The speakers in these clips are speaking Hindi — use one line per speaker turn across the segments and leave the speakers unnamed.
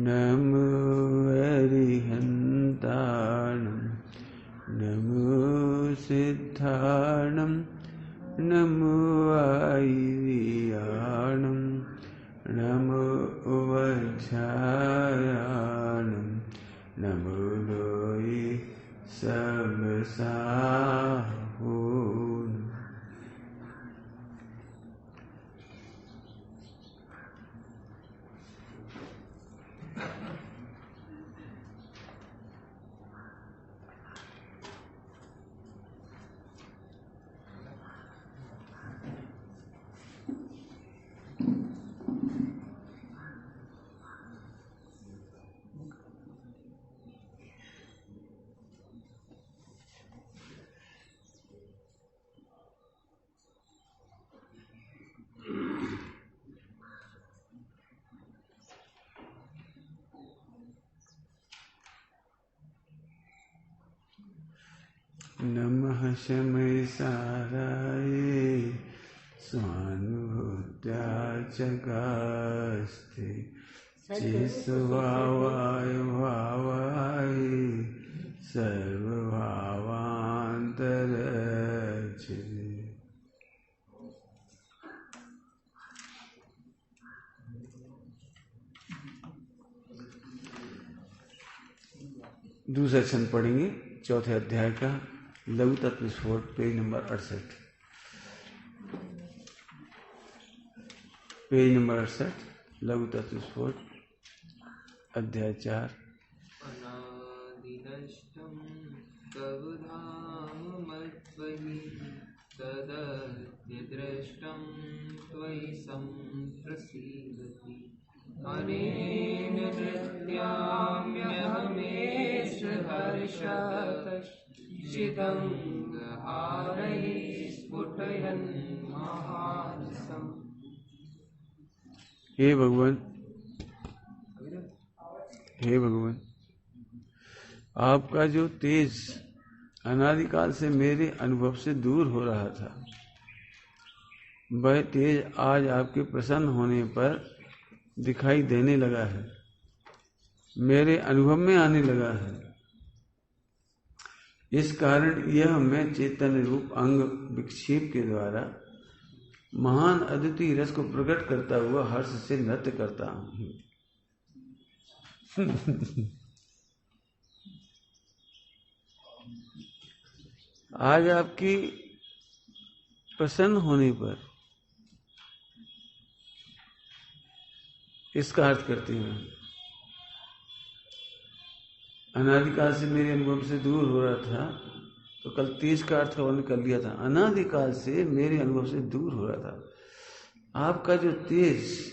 नमो अरिहन्ताणं नमो सिद्धाणं नमो आयर्याणं नमो वज्रायाणं नमो लोये समसाहुं। नमः शमयसाराय स्वानुभूत्याचगास्ते चिस्वावाय भावाय सर्वभावान्तरचिते। दूसरा छंद पढ़ेंगे चौथे अध्याय का, लघु तत्व स्फोट, पेज नंबर 68। पेज नंबर 68, लघु तत्व स्फोट, अध्याय 4।
अनादिनष्टं तव धाम मद्वहि तदद्यदृष्टं त्वयि सम्प्रसीदति। अनेन नृत्याम्यहमेष हर्षतश्चिदङ्गहारैः स्फुटयन् महारसम्।
हे भगवान, हे भगवान, आपका जो तेज अनादिकाल से मेरे अनुभव से दूर हो रहा था, वह तेज आज आपके प्रसन्न होने पर दिखाई देने लगा है, मेरे अनुभव में आने लगा है। इस कारण यह मैं चैतन्य रूप अंग विक्षेप के द्वारा महान अद्वितीय रस को प्रकट करता हुआ हर्ष से नृत्य करता हूं। आज आपकी प्रसन्न होने पर, इसका अर्थ करती हूं, अनादिकाल से मेरे अनुभव से दूर हो रहा था, तो कल तेज का अर्थ का वर्णन कर लिया था। अनादिकाल से मेरे अनुभव से दूर हो रहा था, आपका जो तेज,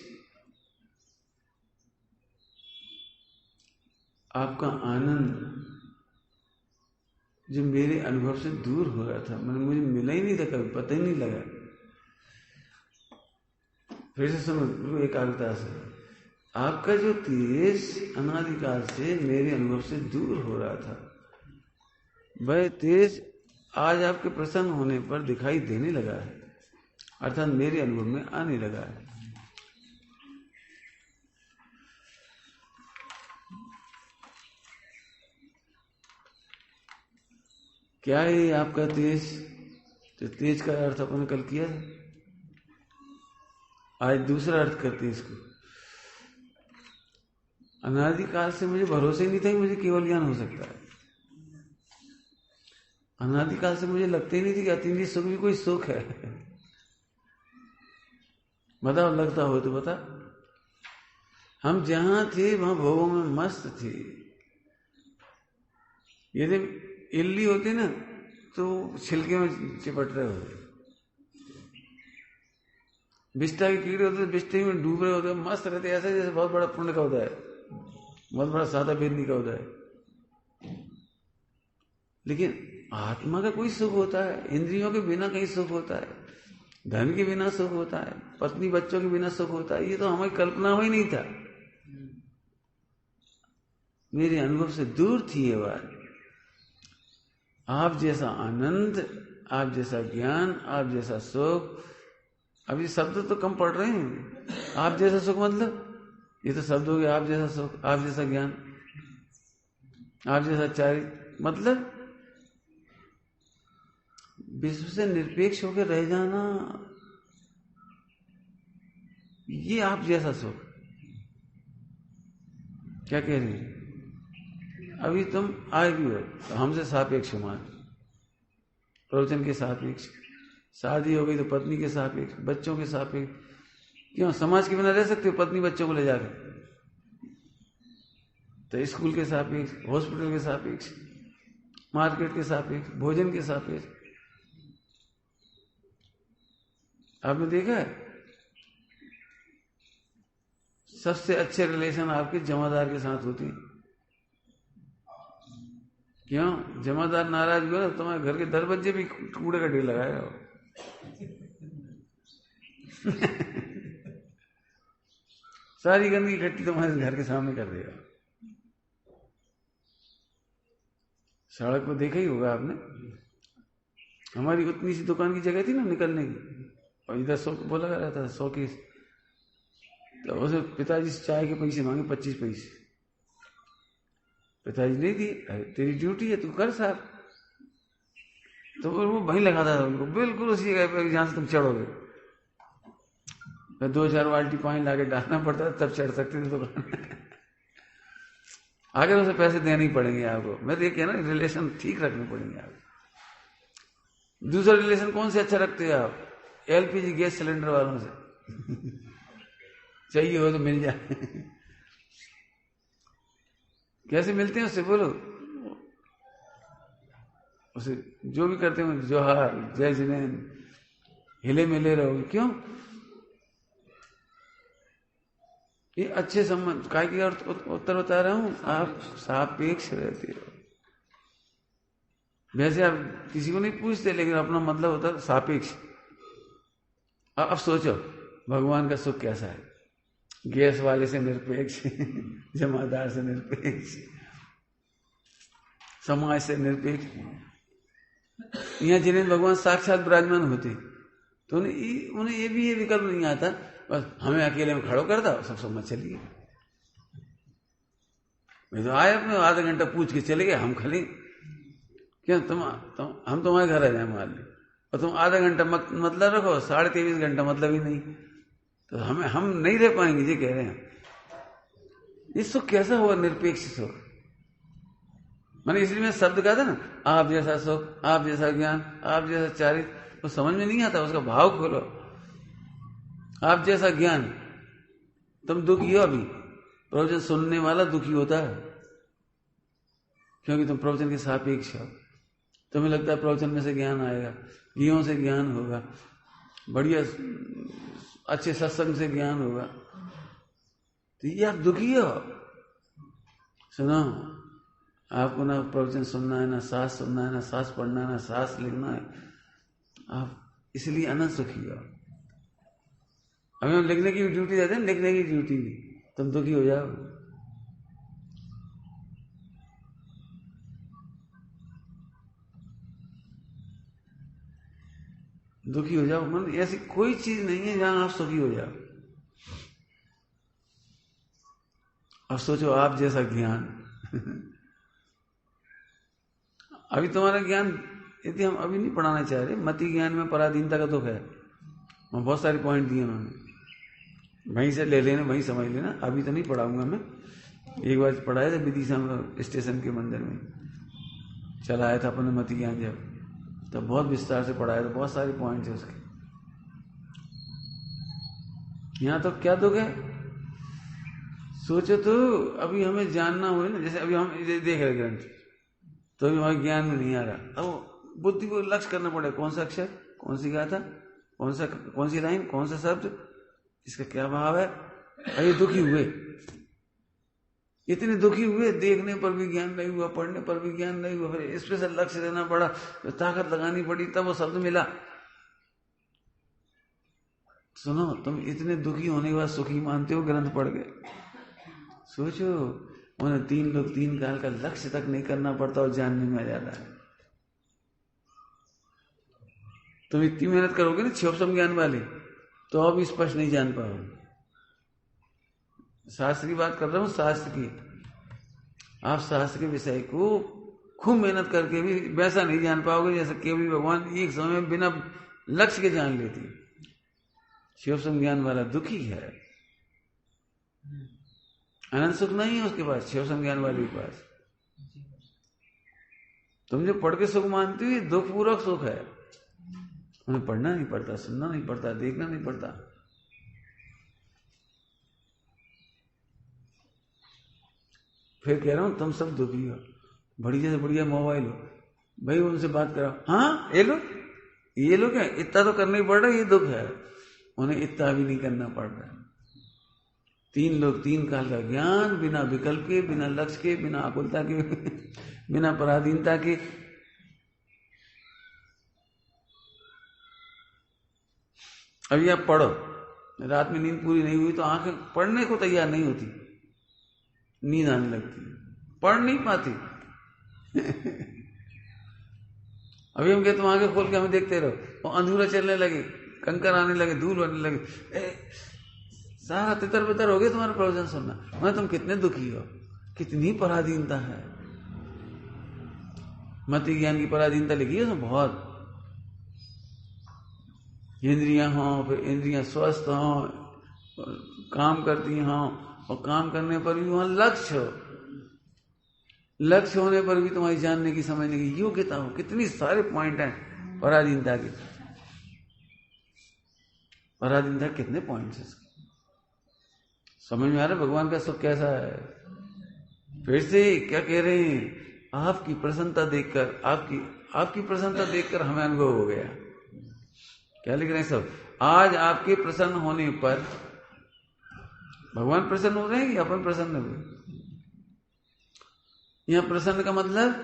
आपका आनंद जो मेरे अनुभव से दूर हो रहा था, मतलब मुझे मिला ही नहीं था, कभी पता ही नहीं लगा। फिर से समझ एकाग्रता से, आपका जो तेज अनादिकाल से मेरे अनुभव से दूर हो रहा था, वह तेज आज आपके प्रसन्न होने पर दिखाई देने लगा है, अर्थात मेरे अनुभव में आने लगा है। क्या है ये आपका तेज? तो तेज का अर्थ अपन कल किया, आज दूसरा अर्थ करते हैं इसको। अनादिकाल से मुझे भरोसा ही नहीं था कि मुझे केवल ज्ञान हो सकता है। अनादिकाल से मुझे लगता ही नहीं थी कि अतीन्द्रिय सुख भी कोई सुख है। बताओ, लगता हो तो बता। हम जहां थे वहां भोगों में मस्त थे। यदि इल्ली होती ना तो छिलके में चिपट रहे होते, बिस्टा के कीड़े होते तो बिस्टे में डूब रहे होते, मस्त रहते, ऐसे जैसे बहुत बड़ा पुण्य का उदय है, बहुत बड़ा सादा बिरनी का उदय है। लेकिन आत्मा का कोई सुख होता है? इंद्रियों के बिना कहीं सुख होता है? धन के बिना सुख होता है? पत्नी बच्चों के बिना सुख होता है? ये तो हमारी कल्पना में ही नहीं था। मेरे अनुभव से दूर थी ये बात। आप जैसा आनंद, आप जैसा ज्ञान, आप जैसा सुख, अब ये शब्द तो कम पड़ रहे हैं। आप जैसा सुख मतलब ये तो शब्द हो गया, आप जैसा सुख, आप जैसा ज्ञान, आप जैसा चारित्र, मतलब विश्व से निरपेक्ष होकर रह जाना, ये आप जैसा सुख। क्या कह रही है? अभी तुम आए भी हो तो हमसे सापेक्ष मान, प्रवचन के सापेक्ष, शादी हो गई तो पत्नी के सापेक्ष, बच्चों के सापेक्ष। क्यों समाज के बिना रह सकते हो? पत्नी बच्चों को ले जाकर तो स्कूल के सापेक्ष, हॉस्पिटल के सापेक्ष, मार्केट के सापेक्ष, भोजन के सापेक्ष। आपने देखा है सबसे अच्छे रिलेशन आपके जमादार के साथ होती है। क्यों? जमादार नाराज हुआ तो तुम्हारे घर के दरवाजे भी कूड़े का ढेर लगाएगा वो। सारी गंदगी इकट्ठी तुम्हारे घर के सामने कर देगा। सड़क पर देखा ही होगा आपने, हमारी उतनी सी दुकान की जगह थी ना निकलने की, और इधर बोला रहता था 100 की, तो उसे पिताजी से चाय के पैसे मांगे 25 पैसे। पिताजी नहीं दिए, तेरी ड्यूटी है तू कर साहब। तो वो वहीं लगाता था उनको, बिल्कुल उसी जगह पर जहां से तुम चढ़ोगे। तो 2-4 बाल्टी पानी लाके डालना पड़ता था, तब चढ़ सकते थे दुकान। आगे उसे पैसे देने ही पड़ेंगे आपको। मैं तो ये कहना, रिलेशन ठीक रखने पड़ेंगे आपको। दूसरा रिलेशन कौन से अच्छा रखते हैं आप? एलपीजी गैस सिलेंडर वालों से। चाहिए हो तो मिल जाए। कैसे मिलते हैं उससे? बोलो उसे, जो भी करते हो जोहार, जय जिनेन, हिले मिले रहो। क्यों? ये अच्छे संबंध काय की उत्तर बता रहा हूं, आप सापेक्ष रहते हो। वैसे आप किसी को नहीं पूछते, लेकिन अपना मतलब होता है सापेक्ष। अब सोचो भगवान का सुख कैसा है? गैस वाले से निरपेक्ष, जमादार से निरपेक्ष, समाज से निरपेक्ष। यहाँ जिन्हें भगवान साक्षात विराजमान होते तो उन्हें ये विकल्प नहीं आता, बस हमें अकेले में खड़ो कर दो, सब समझ चलिए। मैं तो आए अपने आधा घंटा पूछ के चले गए, हम खले क्या हम तुम्हारे घर आ जाए मान ली, और तुम आधा घंटा मतलब रखो, 23.5 घंटा मतलब ही नहीं, तो हम नहीं रह पाएंगे। ये कह रहे हैं ये सुख कैसा हुआ? निरपेक्ष सुख। मैंने इसलिए मैं शब्द कहा था ना, आप जैसा सुख, आप जैसा ज्ञान, आप जैसा चारित्र, तो समझ में नहीं आता, उसका भाव खोलो। आप जैसा ज्ञान, तुम दुखी हो। अभी प्रवचन सुनने वाला दुखी होता है, क्योंकि तुम प्रवचन के सापेक्ष हो। तुम्हें लगता है प्रवचन में से ज्ञान आएगा, घीयों से ज्ञान होगा, बढ़िया अच्छे सत्संग से ज्ञान होगा, तो ये आप दुखी हो। सुनो, आपको ना प्रवचन सुनना है, ना सास सुनना है, ना सास पढ़ना है, ना सास लिखना है, आप इसलिए अनंत सुखी हो। अभी हम लिखने की भी ड्यूटी देते हैं, लिखने की ड्यूटी भी, तुम दुखी हो जाओ। दुखी हो जाओ। मतलब ऐसी कोई चीज नहीं है जहां आप सुखी हो जाओ। अब सोचो आप जैसा ज्ञान। अभी तुम्हारा ज्ञान, यदि हम अभी नहीं पढ़ाना चाह रहे, मति ज्ञान में पराधीनता का दुख है, वहां बहुत सारे पॉइंट दिए उन्होंने, वहीं से ले लेना, वहीं समझ लेना। अभी तो नहीं पढ़ाऊंगा मैं। एक बार पढ़ाया था विदिशा स्टेशन के मंदिर में, चलाया था अपने मति ज्ञान जब, तब बहुत विस्तार से पढ़ाया था, बहुत सारे पॉइंट थे उसके। यहां तो क्या दुख है? सोचो तो, अभी हमें जानना हो ना, जैसे अभी हम देख रहे ग्रंथ, तो अभी हमारे ज्ञान में नहीं आ रहा। अब बुद्धि को लक्ष्य करना पड़ेगा, कौन सा अक्षर, कौन सी गाथा, कौन सी लाइन, कौन सा शब्द, इसका क्या भाव है। अरे दुखी हुए, इतने दुखी हुए, देखने पर भी ज्ञान नहीं हुआ, पढ़ने पर भी ज्ञान नहीं हुआ, फिर स्पेशल लक्ष्य देना पड़ा, तो ताकत लगानी पड़ी, तब वो शब्द मिला। सुनो, तुम इतने दुखी होने के बाद सुखी मानते हो ग्रंथ पढ़ के? सोचो, उन्हें 3 लोग 3 काल का लक्ष्य तक नहीं करना पड़ता और जानने में आ जाता है। तुम इतनी मेहनत करोगे ना क्षोभसम ज्ञान वाले, तो अब स्पष्ट नहीं जान पाओगे। शास्त्र की बात कर रहा हूं, शास्त्र की। आप शास्त्र के विषय को खूब मेहनत करके भी वैसा नहीं जान पाओगे जैसे केवल भगवान एक समय में बिना लक्ष्य के जान लेती। शिव संज्ञान वाला दुखी है, अनंत सुख नहीं है उसके पास, शिव संज्ञान वाले के पास। तुम जो पढ़ के सुख मानती हो, दुख पूर्वक सुख है। उन्हें पढ़ना नहीं पड़ता, सुनना नहीं पड़ता, देखना नहीं पड़ता। फिर कह रहा हूं तुम सब दुखी हो, बढ़िया से बढ़िया मोबाइल हो, भाई उनसे बात कराओ, हाँ ये लोग क्या, इतना तो करना ही पड़ रहा है, ये दुख है। उन्हें इतना भी नहीं करना पड़ रहा है। 3 लोग 3 काल का ज्ञान, बिना विकल्प के, बिना लक्ष्य के, बिना आकुलता के, बिना पराधीनता के। अभी आप पढ़ो, रात में नींद पूरी नहीं हुई तो आंखें पढ़ने को तैयार नहीं होती, नींद आने लगती, पढ़ नहीं पाती। अभी हम कहते तुम आंखें खोल के हमें देखते रहो, वो अंधूरा चलने लगे, कंकर आने लगे, धूल आने लगे, सारा तितर बितर हो गया तुम्हारा प्रवचन सुनना। मैं तुम कितने दुखी हो, कितनी पराधीनता है। मति ज्ञान की पराधीनता लिखी है उसमें बहुत। इंद्रियां हों, फिर इंद्रियां स्वस्थ हों, काम करती हों, और काम करने पर भी वहां लक्ष्य हो, लक्ष्य होने पर भी तुम्हारी जानने की, समझने की योग्यता हो। कितनी सारे पॉइंट हैं पराधीनता के। पराधीनता कितने पॉइंट्स हैं, समझ में आ रहा है भगवान का सुख कैसा है। फिर से क्या कह रहे हैं, आपकी प्रसन्नता देखकर, आपकी प्रसन्नता देखकर हमें अनुभव हो गया। क्या लिख रहे हैं सब, आज आपके प्रसन्न होने पर भगवान प्रसन्न हो रहे हैं कि अपन प्रसन्न हुए। यहां प्रसन्न का मतलब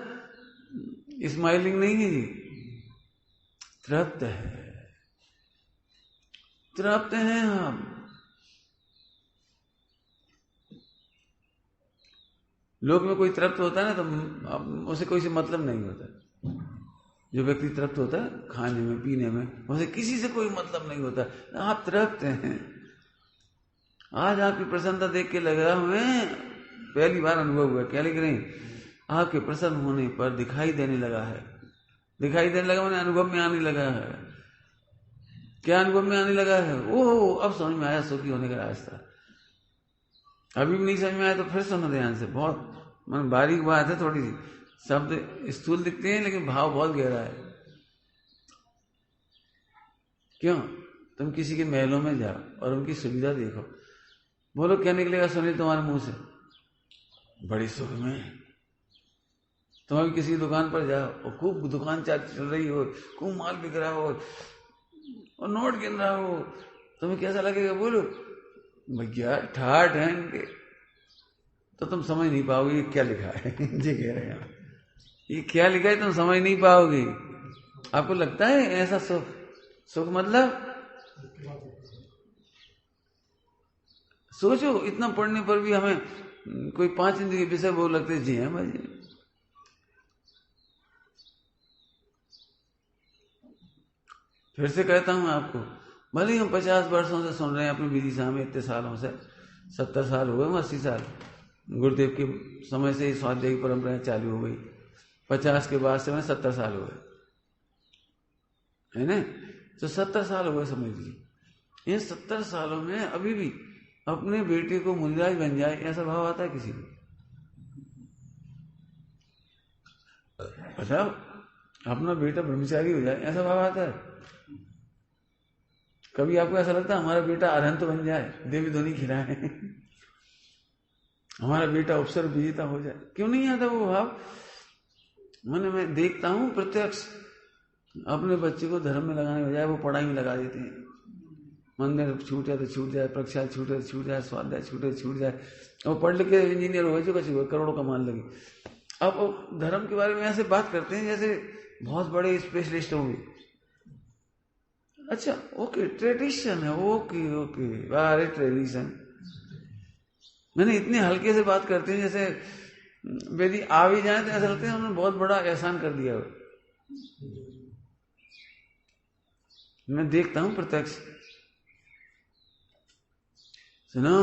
स्माइलिंग नहीं है जी, तृप्त है, तृप्त हैं हम। लोक में कोई तृप्त होता है ना तो उसे कोई से मतलब नहीं होता। जो व्यक्ति तृप्त होता है खाने में, पीने में, उसे किसी से कोई मतलब नहीं होता। आप तृप्त हैं। आज आपकी प्रसन्नता देख के लग रहा हमें पहली बार अनुभव हुआ। क्या लिख रहे हैं, आपके प्रसन्न होने पर दिखाई देने लगा है। दिखाई देने लगा मैंने अनुभव में आने लगा है। क्या अनुभव में आने लगा है, ओह अब समझ में आया सुखी होने का रास्ता। अभी भी नहीं समझ में आया तो फिर सुनो ध्यान से, बहुत मन बारीक बात है, थोड़ी सी शब्द स्थूल दिखते हैं लेकिन भाव बहुत गहरा है। क्यों, तुम किसी के महलों में जाओ और उनकी सुविधा देखो, बोलो क्या निकलेगा सुनील तुम्हारे मुंह से, बड़ी सुख में। तुम अभी किसी दुकान पर जाओ और खूब दुकान चल रही हो, खूब माल बिक रहा हो और नोट गिन रहा हो, तुम्हें कैसा लगेगा, बोलो भैया ठाठ है इनके। तो तुम समझ नहीं पाओगे ये क्या लिखा है। जी कह रहे हैं ये क्या लिखा है, तुम समझ नहीं पाओगे। आपको लगता है ऐसा सुख, सुख मतलब सोचो, इतना पढ़ने पर भी हमें कोई 5 इंद्रिय के विषय वो लगते जी हैं भाई। फिर से कहता हूं आपको, भले ही हम 50 वर्षों से सुन रहे हैं अपने विधि साहब, इतने सालों से 70 साल हो गए, 80 साल गुरुदेव के समय से स्वाध्याय की परंपरा चालू हो गई। 50 के बाद से मैं 70 साल हो गए, है ना, तो 70 साल हो गए समझ लीजिए। इन 70 सालों में अभी भी अपने बेटे को मुनिराज बन जाए ऐसा भाव आता है किसी को? बताओ, अपना बेटा ब्रह्मचारी हो जाए ऐसा भाव आता है? कभी आपको ऐसा लगता है हमारा बेटा अरहंत बन जाए, देवी धुनी खिलाए, हमारा बेटा अवसर विजेता हो जाए? क्यों नहीं आता वो भाव? मैं देखता हूं प्रत्यक्ष, अपने बच्चे को धर्म में लगाने बजाय वो पढ़ाई में लगा देते हैं। मंदिर छूटे तो छूट जाए, प्रक्षाल छूटे तो छूट जाए, स्वाध्याय छूटे तो छूट जाए, और पढ़ लिख के इंजीनियर हो गए, करोड़ों कमाने लगे। अब धर्म के बारे में ऐसे बात करते हैं जैसे बहुत बड़े स्पेशलिस्ट होंगे। अच्छा ओके, ट्रेडिशन है, ओके अरे ट्रेडिशन, मैंने इतने हल्के से बात करते हैं जैसे यदि आ भी जाए तो ऐसा लगता है उन्होंने बहुत बड़ा एहसान कर दिया हो। मैं देखता हूं प्रत्यक्ष। सुनो,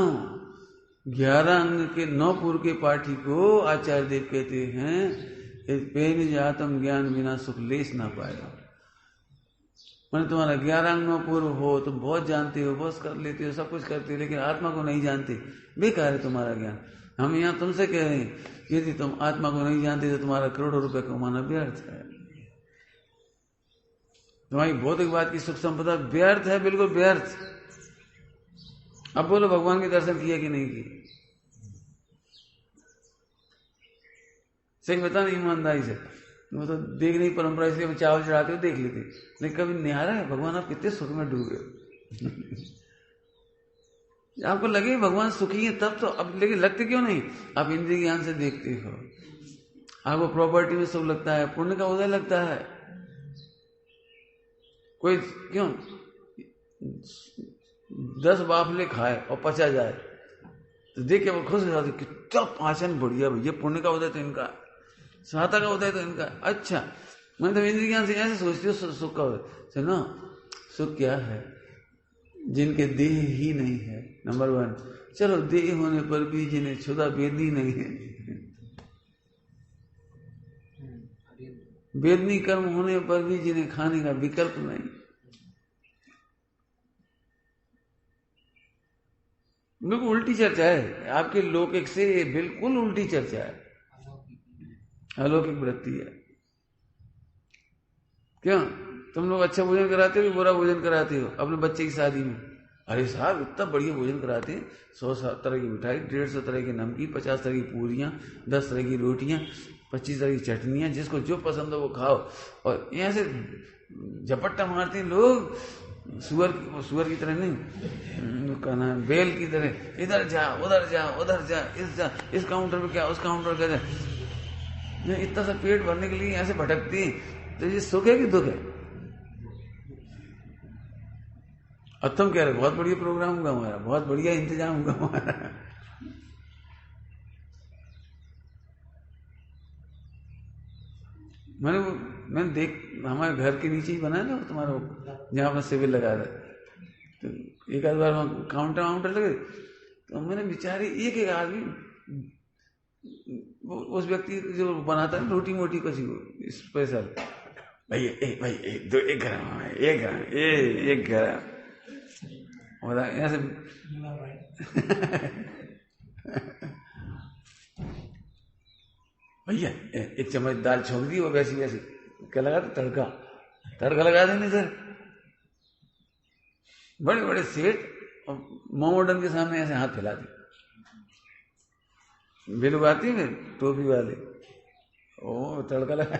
11 अंग के 9 पूर्व के पाठी को आचार्य देव कहते हैं पेन जातम ज्ञान बिना सुख लेस ना पाएगा। मैंने तुम्हारा 11 अंग 9 पूर्व हो, तुम बहुत जानते हो, बहुत कर लेते हो, सब कुछ करते हो, लेकिन आत्मा को नहीं जानते, बेकार है तुम्हारा ज्ञान। हम यहाँ तुमसे कह रहे हैं कि यदि तुम आत्मा को नहीं जानते तो तुम्हारा करोड़ों रुपए कमाना व्यर्थ है, तुम्हारी भौतिकवाद की सुख संपदा व्यर्थ है, बिल्कुल व्यर्थ। अब बोलो भगवान के दर्शन किया कि नहीं किए? सही बता नहीं ईमानदारी से, वो तो देख नहीं परंपरा, इसलिए हम चावल चढ़ाते हो देख लेते, लेकिन कभी निहारा है भगवान आप कितने सुख में डूबे आपको लगे भगवान सुखी है तब तो, अब लेकिन लगते क्यों नहीं? आप इंद्रिय ज्ञान से देखते हो, आपको प्रॉपर्टी में सुख लगता है, पुण्य का उदय लगता है। कोई क्यों 10 बाफले खाए और पचा जाए तो देख के वो खुश हो जाते, कितना पाचन बढ़िया भैया, पुण्य का उदय तो इनका, सहायता का उदय तो इनका। अच्छा मतलब इंद्रिय ज्ञान से ऐसे सोचती हो सुख का उदय ना। सुख क्या है? जिनके देह ही नहीं है, नंबर 1। चलो देह होने पर भी जिन्हें क्षुधा वेदनी नहीं है, वेदनी कर्म होने पर भी जिन्हें खाने का विकल्प नहीं, बिल्कुल उल्टी चर्चा है आपके लौकिक से, बिल्कुल उल्टी चर्चा है, अलौकिक वृत्ति है। क्यों तुम लोग अच्छा भोजन कराते हो कि बुरा भोजन कराते हो अपने बच्चे की शादी में? अरे साहब इतना बढ़िया भोजन कराते हैं, 100 तरह की मिठाई, 150 तरह की नमकीन, 50 तरह की पूरियां, 10 तरह की रोटियां, 25 तरह की चटनियां, जिसको जो पसंद हो वो खाओ। और यहाँ से झपट्टा मारते हैं लोग, सुअर की तरह नहीं, कहना बेल की तरह, इधर जा उधर जा उधर जा, इस काउंटर पे क्या, उस काउंटर पे क्या, इतना सा पेट भरने के लिए ऐसे भटकती है। तो ये सुख है कि दुख है? अब तुम कह रहे बहुत बढ़िया प्रोग्राम होगा हमारा, बहुत बढ़िया इंतजाम होगा हमारा। मैंने देख, हमारे घर के नीचे ही बना है ना तुम्हारा, जहाँ अपना सिविल लगा रहा है, तो एक आध बार वहाँ काउंटर लगे, तो मैंने बेचारे एक आदमी, उस व्यक्ति जो बनाता है रोटी मोटी कुछ स्पेशल, भाई एक ग्राम ऐसे भैया 1 चम्मच दाल छोंक दी, वो वैसी क्या लगा था, तड़का लगा देने सर। बड़े बड़े सेठ मोमोडन के सामने ऐसे हाथ फैला दी, वे लोग आती है टोपी वाले, ओ तड़का लगा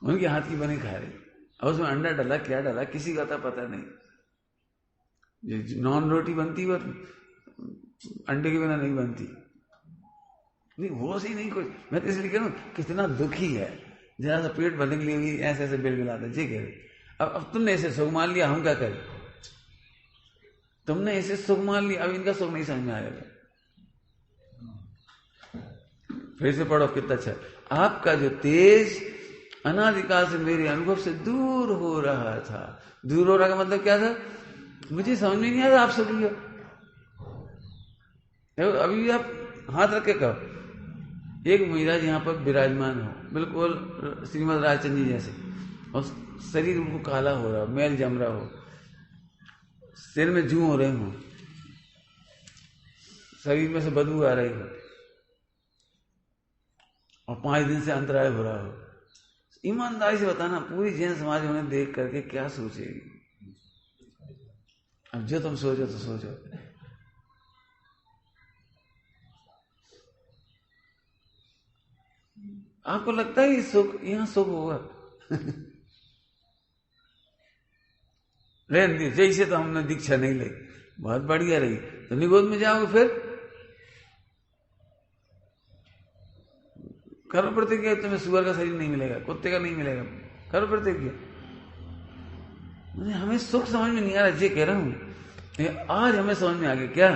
उनके हाथ की बनी खा रहे, और उसमें अंडा डाला, क्या डाला किसी का था पता नहीं। नॉन रोटी बनती वो अंडे के बिना नहीं बनती, नहीं वो सही नहीं कुछ। मैं तो इसलिए कह रहा हूँ कितना दुखी है, जरा सा पेट भरने के लिए भी ऐसे ऐसे बिल बिलाता जी कह रहे। अब तुमने ऐसे सुख मान लिया, हम क्या करें? तुमने ऐसे सुख मान लिया, अब इनका सुख नहीं समझ में आएगा। फिर से पढ़ो कितना अच्छा, आपका जो तेज अनादिकाल से मेरे अनुभव से दूर हो रहा था। दूर हो रहा का मतलब क्या था? मुझे समझ में नहीं आ रहा आप सुखी हो। अभी भी आप हाथ रख के कहो, एक महिला यहाँ पर विराजमान हो, बिल्कुल श्रीमद राजचंद्र जी जैसे, और शरीर उनको काला हो रहा हो, मैल जम रहा हो, सिर में जू हो रहे हो, शरीर में से बदबू आ रही हो, और 5 दिन से अंतराय हो रहा हो। ईमानदारी से बताना, पूरी जैन समाज उन्हें देख करके क्या सोचेगी? अब जो तुम सोचो तो सोचो। आपको लगता है ये सुख, यहां सुख होगा? रहने दिए, जैसे तो हमने दीक्षा नहीं ली, बहुत बढ़िया रही, तो निगोद में जाओगे फिर करो प्रतिज्ञा, तुम्हें सुअर का शरीर नहीं मिलेगा, कुत्ते का नहीं मिलेगा, करो प्रतिज्ञा। हमें सुख समझ में नहीं आ रहा, ये कह रहा हूं। आज हमें समझ में आ गया क्या?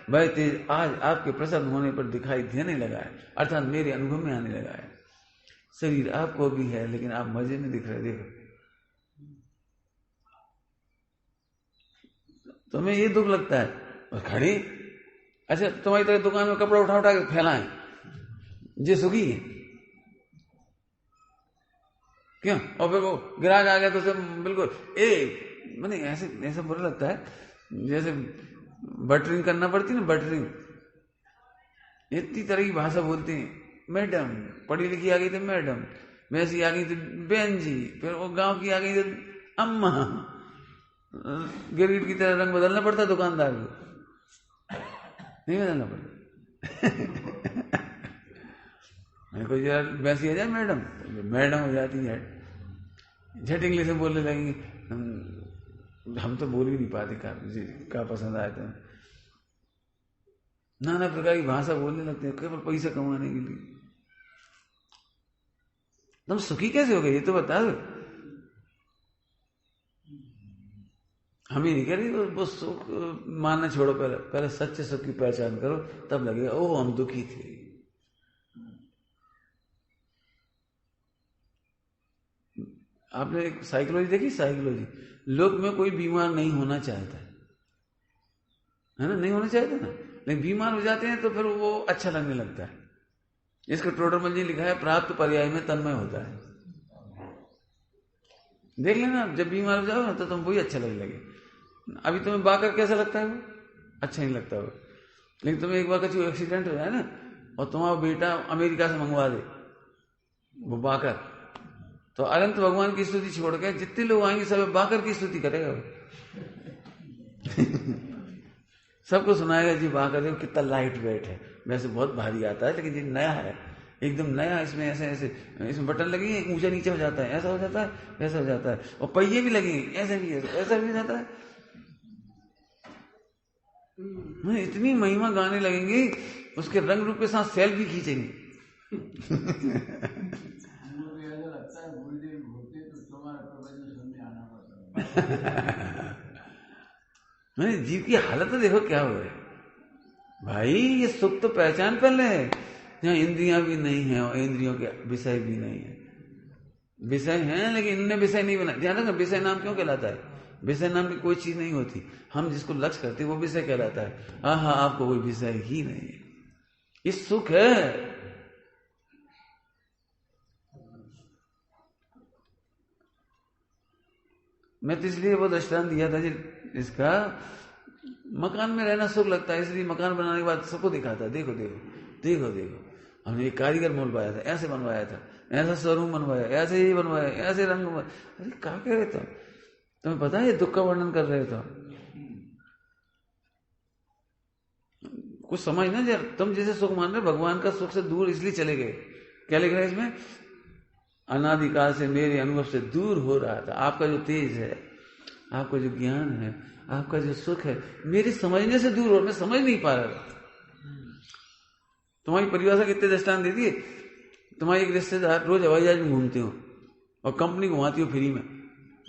भाई तेज आज आपके प्रसन्न होने पर दिखाई देने लगा है, अर्थात मेरे अनुभव में आने लगा है। शरीर आपको भी है, लेकिन आप मजे में दिख रहे। देखो तुम्हें ये दुख लगता है, और खड़ी अच्छा तुम्हारी तरह दुकान में कपड़ा उठा के फैलाएं, ये सुखी है क्यों? और फिर वो ग्राहक आ गया तो सब बिल्कुल मैंने ऐसे ऐसा बुरा लगता है, जैसे बटरिंग करना पड़ती ना, बटरिंग इतनी तरह की भाषा बोलते हैं। मैडम पढ़ी लिखी आ गई तो मैडम, वैसी आ गई तो बहन जी, फिर वो गांव की आ गई तो अम्मा। गिरगिट की तरह रंग बदलना पड़ता है दुकानदार को, नहीं बदलना पड़ता। मेरे को यार वैसी आ जाए मैडम, मैडम हो जाती है, झट इंग्लिश में बोलने लगेंगे। हम तो बोल ही नहीं पाते का पसंद आया तो नाना प्रकार की भाषा बोलने लगते हैं केवल पैसा कमाने के लिए। तुम सुखी कैसे हो गए ये तो बता दो। हम ही नहीं कह रहे, वो सुख मानना छोड़ो, पहले सच्चे सुख की पहचान करो, तब लगेगा ओह हम दुखी थे। आपने एक साइकोलॉजी देखी, साइकोलॉजी लोग में कोई बीमार नहीं होना चाहता है ना, नहीं होना चाहता ना, लेकिन बीमार हो जाते हैं तो फिर वो अच्छा लगने लगता है। इसका टोडरमल जी लिखा है, प्राप्त पर्याय में तन्मय होता है। देख लेना, जब बीमार हो जाओ ना तो तुम वही अच्छा लगने लगे। अभी तुम्हें बाकर कैसा लगता है? वो अच्छा नहीं लगता वो, लेकिन तुम्हें एक बार का एक्सीडेंट हो जाए ना और तुम्हारा बेटा अमेरिका से मंगवा दे वो बाकर, तो अनंत भगवान की स्तुति छोड़ के जितने लोग आएंगे सब बाकर की स्तुति करेगा वो। सबको सुनाएगा जी बाकर देखो कितना लाइट वेट है, वैसे बहुत भारी आता है लेकिन ये नया है, एकदम नया, इसमें ऐसे ऐसे इसमें बटन लगेंगे, ऊंचा नीचे हो जाता है, ऐसा हो जाता है, वैसा हो जाता है, और पहिए भी लगेंगे, ऐसा भी ऐसा भी हो जाता है। इतनी महिमा गाने लगेंगे, उसके रंग रूप के साथ सेल्फी खींचेंगे। मैंने जीव की हालत तो देखो क्या हो है भाई, ये सुख तो पहचान पहले है, जहाँ इंद्रियां भी नहीं है और इंद्रियों के विषय भी नहीं है। विषय हैं लेकिन इनने विषय नहीं बना। ध्यान रखना, विषय नाम क्यों कहलाता है? विषय नाम की कोई चीज नहीं होती, हम जिसको लक्ष्य करते हैं वो विषय कहलाता है। हाँ, आपको कोई विषय ही नहीं है, ये सुख है। मैं तो इसलिए वो दृष्टांत दिया था इसका, मकान में रहना सुख लगता है, इसलिए मकान बनाने के बाद सबको दिखाता है, देखो देखो देखो देखो, हमने एक कारीगर मोल पाया था, ऐसे बनवाया था, ऐसा शोरूम बनवाया, ऐसे ही बनवाया, ऐसे रंग बनवाया। अरे क्या कह रहे थे तुम्हें पता है? दुख का वर्णन कर रहे थे कुछ समझ ना यार, तुम जैसे सुख मान रहे भगवान का सुख से दूर इसलिए चले गए। क्या लिख रहा है इसमें? अनादिकाल से मेरे अनुभव से दूर हो रहा था। आपका जो तेज है, आपका जो ज्ञान है, आपका जो सुख है, मेरे समझने से दूर हो, मैं समझ नहीं पा रहा था। तुम्हारी परिभाषा कितने दृष्टांत दे दिए। तुम्हारी एक रिश्तेदार रोज हवाई जहाज में घूमते हो और कंपनी घुमाती हो फ्री में।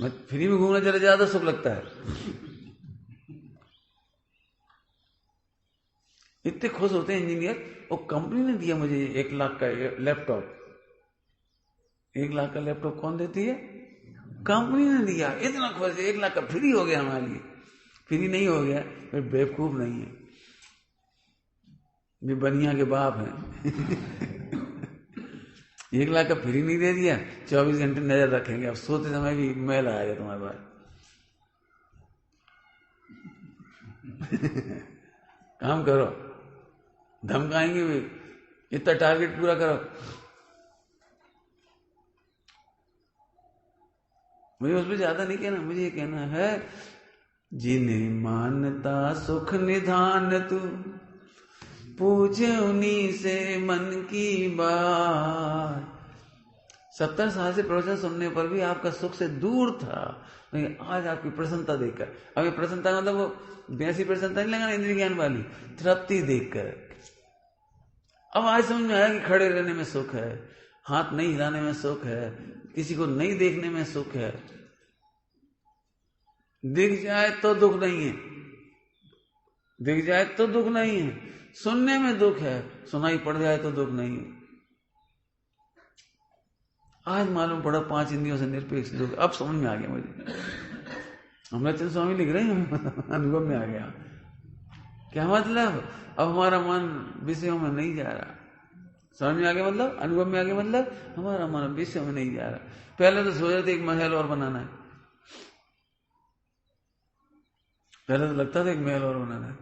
मैं फ्री में घूमना जरा ज्यादा सुख लगता है। इतने खुश होते हैं इंजीनियर, और कंपनी ने दिया मुझे 1 लाख का लैपटॉप। 1 लाख का लैपटॉप कौन देती है? कंपनी ने दिया। इतना खुश, 1 लाख का फ्री हो गया हमारे लिए। फ्री नहीं हो गया फिर बेवकूफ नहीं है, ये बनिया के बाप हैं। 1 लाख का फ्री नहीं दे दिया, 24 घंटे नजर रखेंगे, अब सोते समय भी मैल आएगा तुम्हारे पास। काम करो, धमकाएंगे भी, इतना टारगेट पूरा करो। मुझे उसमें ज्यादा नहीं कहना, मुझे ये कहना है, जिन्हें मानता सुख निधान तू, पूछे उन्हीं से मन की बात। 70 साल से प्रवचन सुनने पर भी आपका सुख से दूर था, आज आपकी प्रसन्नता देखकर, अब ये प्रसन्नता मतलब वो वैसी प्रसन्नता नहीं लगाना इंद्रिय ज्ञान वाली, तृप्ति देखकर अब आज समझ में आया कि खड़े रहने में सुख है, हाथ नहीं हिलाने में सुख है, किसी को नहीं देखने में सुख है। दिख जाए तो दुख नहीं है, दिख जाए तो दुख नहीं है, सुनने में दुख है, सुनाई पड़ जाए तो दुख नहीं है। आज मालूम पड़ा 5 इंद्रियों से निरपेक्ष दुख, अब समझ में आ गया मुझे। अमृतचंद स्वामी लिख रहे हैं, अनुभव में आ गया क्या मतलब? अब हमारा मन विषयों में नहीं जा रहा। समझ में आ गया मतलब? अनुभव में आ गया मतलब? हमारा मन विषयों में नहीं जा रहा। पहले तो सोच रहे थे एक महल और बनाना है, पहले तो लगता था एक महल और बनाना है।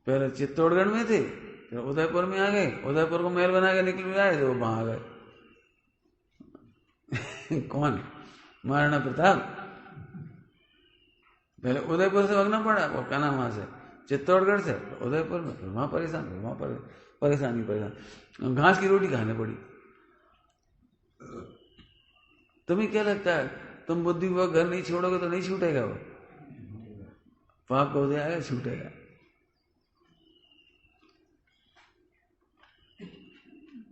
पहले चित्तौड़गढ़ में थे, फिर उदयपुर में आ गए, उदयपुर को महल बना के निकल आए तो वहां आ गए। कौन? महाराणा प्रताप। पहले उदयपुर से भागना पड़ा, वो क्या नाम, वहां से चित्तौड़गढ़ से उदयपुर में, फिर वहां परेशान, फिर वहां परेशानी घास की रोटी खाने पड़ी। तुम्हें क्या लगता है, तुम बुद्धिपूर्वक घर नहीं छोड़ोगे तो नहीं छूटेगा वो? पाप का उदय आएगा, छूटेगा।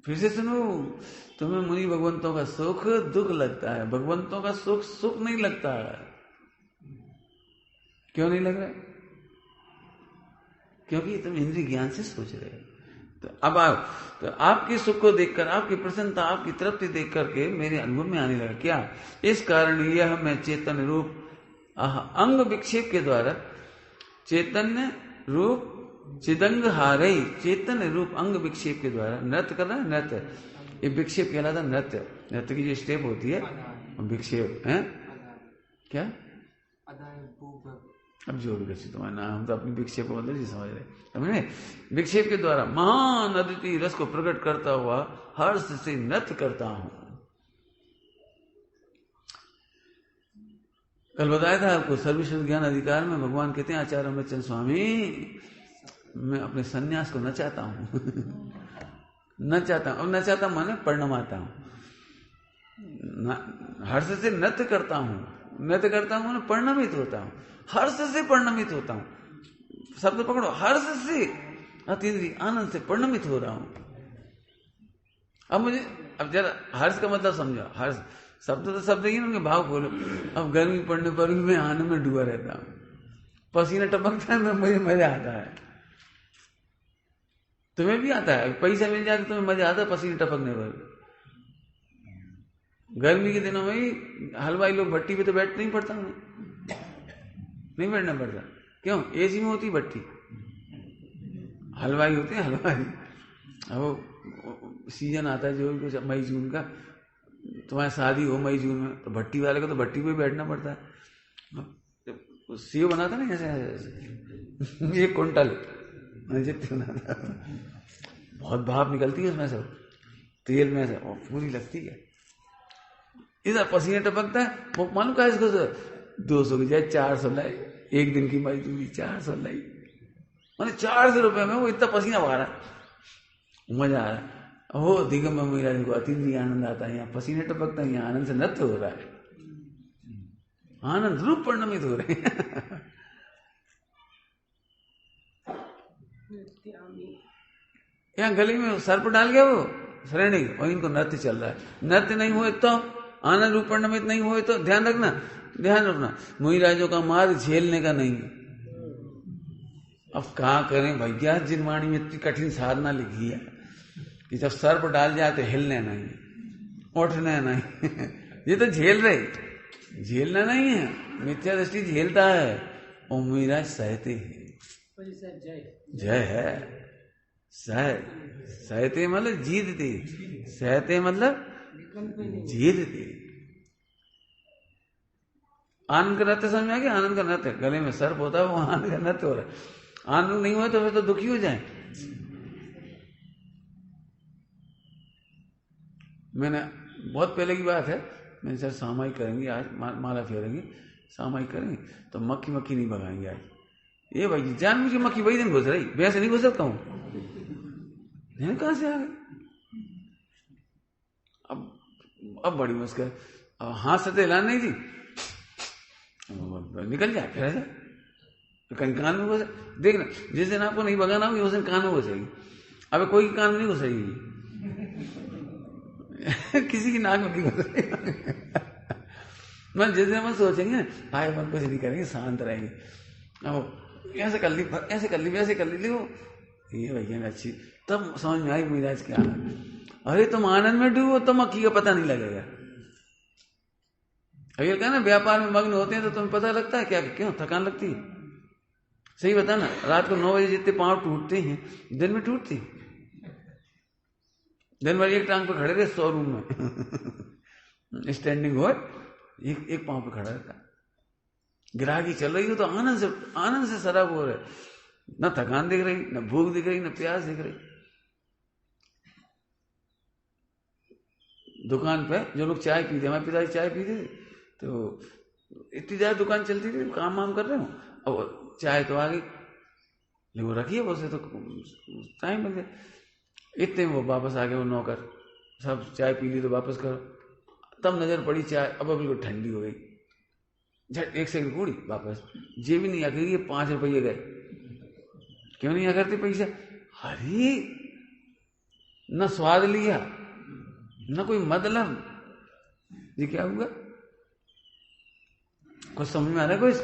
फिर से सुनो, तुम्हें मुनि भगवंतों का सुख दुख लगता है, भगवंतों का सुख सुख नहीं लगता है। क्यों नहीं लग रहा? क्योंकि तुम इंद्रिय ज्ञान से सोच रहे हो। तो अब तो आपके सुख को देखकर, आपकी प्रसन्नता, आपकी तृप्ति देख करके मेरे अनुभव में आने लगा। क्या? इस कारण यह मैं चेतन रूप अंग विक्षेप के द्वारा, चैतन्य रूप चिदंग हारे, चेतन रूप अंग विक्षेप के द्वारा नृत्य करना। नृत्य ये विक्षेप कहलाता, नृत्य। नृत्य की जो स्टेप होती है विक्षेप है। क्या? अब जो भी कैसे तुम्हारा नाम, हम तो अपनी विक्षेप को मतलब जी समझ रहे, समझे? विक्षेप के द्वारा महान अद्वितीय रस को प्रकट करता हुआ हर्ष से नृत्य करता हूं। कल बताया था आपको, सर्वश्रेष्ठ ज्ञान अधिकार में भगवान कहते हैं आचार्य अमृतचंद स्वामी, मैं अपने सन्यास को न चाहता हूं। न चाहता हूं, अब न चाहता माने परिणमाता हूं, हर्ष से नृत्य करता हूं। नृत्य करता हूं मैंने परिणमित होता हूं, हर्ष से परिणमित होता हूं। शब्द पकड़ो, हर्ष से, अतीन्द्रिय आनंद से परिणमित हो रहा हूं। अब मुझे, अब जरा हर्ष का मतलब समझो। हर्ष शब्द तो शब्द ही, उनके भाव खोलो। अब गर्मी पड़ने पर भी मैं आनंद में डूबा रहता हूं, पसीना टपकता है, मुझे मजा आता है। तुम्हें भी आता है? पैसा मिल जाए तो तुम्हें मजा आता है पसीने टपकने पर? गर्मी के दिनों में ही हलवाई लोग भट्टी पे तो बैठ नहीं पड़ता उन्हें, नहीं बैठना पड़ता। क्यों? एसी में होती भट्टी, हलवाई होते हैं हलवाई। अब वो सीजन आता है जो भी कुछ मई जून का, तुम्हारी शादी हो मई जून में, तो भट्टी वाले को तो भट्टी पे बैठना पड़ता है। सेव बनाता ना ऐसे, एक कुंटल जितने बनाता, बहुत भाप निकलती है उसमें से, तेल में से, और पूरी लगती है। इधर पसीने टपकता है, वो मालूम का इसको 200 की जाए 400 लाई, एक दिन की मजदूरी 400 लाई, मैंने 400 रुपए में वो इतना पसीना बहा रहा, मजा आ रहा। हो दिगंबर महाराज को अतीन्द्रिय आनंद आता है, यहाँ पसीने टपकता है, यहाँ आनंद से नृत्य हो रहा है, आनंद रूप परिणमित हो रहे हैं। यहाँ गली में सर्प डाल गया वो श्रेणी, और इनको नृत्य चल रहा है। नृत्य नहीं हुए तो, आनंद रूप परिणमित नहीं हुए तो, ध्यान रखना मुनिराजों का मार्ग झेलने का नहीं है। अब क्या करें भैया, जिनवाणी में इतनी कठिन साधना लिखी है कि जब सर्प डाल जाए तो हिलने नहीं, उठने नहीं। ये तो झेल रहे, झेलना नहीं है, मिथ्या दृष्टि झेलता है, और मुनिराज सहते हैं। जय है, सहते मतलब जीतते, सहते मतलब जीतते। आनंद का नृत्य समझ में आ गया? आनंद का नृत्य, गले में सर्प होता है, वो आनंद का नृत्य हो रहा है। आनंद नहीं हुआ तो फिर तो दुखी हो जाए। मैंने बहुत पहले की बात है, मैंने सर सामाई करेंगे आज, माला फेरेंगे, सामाई करेंगे तो मक्खी नहीं भगाएंगे आज। ये भाई जान मुझे मक्खी वही दिन घुस रही, वैसे नहीं घुस सकता हूं, कहां से आ गई? अब बड़ी मुश्किल, हाथ से हिलान नहीं थी, निकल जाए फिर ऐसा, कहीं कान में घुसे। देखना जिस दिन आपको नहीं भगाना होगी उस दिन कान में घुसेगी। अब कोई कान में नहीं घुसेगी, किसी की नाक में नहीं घुसेगी। मैं जिस दिन हम सोचेंगे आए मन कुछ नहीं करेंगे, शांत रहेंगे, अब ऐसे कर ली, ऐसे कर ली, वैसे कर ली, ये भैया अच्छी, तब समझ में आई मिराज क्या। अरे तुम आनंद में डूबो तो मक्खी का पता नहीं लगेगा। अगर क्या ना व्यापार में मग्न होते हैं तो तुम्हें पता लगता है क्या, क्यों थकान लगती है? सही बता ना, रात को 9 बजे जितने पांव टूटते हैं दिन में टूटते हैं। दिन भर एक टांग पे खड़े रहे शोरूम में स्टैंडिंग हो, एक पांव पे खड़ा रहता, ग्राहकी चल रही हो तो आनंद से शराब हो रहा है, न थकान दिख रही, न भूख दिख रही, न प्यास दिख रही। दुकान पे जो लोग चाय पीते, हमारे पिताजी चाय पीते तो इतनी ज्यादा दुकान चलती थी, काम वाम कर रहे हो, अब चाय तो आ गई, लेकिन वो रखिए वो से तो टाइम लग गया। इतने में वो वापस आ गए, वो नौकर, सब चाय पी ली तो वापस करो। तब नजर पड़ी चाय अब बिल्कुल ठंडी हो गई, झट 1 सेकंड कूड़ी वापस, जेब भी नहीं आ गई, 5 रुपये गए, क्यों नहीं आ करते पैसा? अरे न स्वाद लिया न कोई मतलब, ये क्या हुआ? कुछ समझ में आ रहा है? कुछ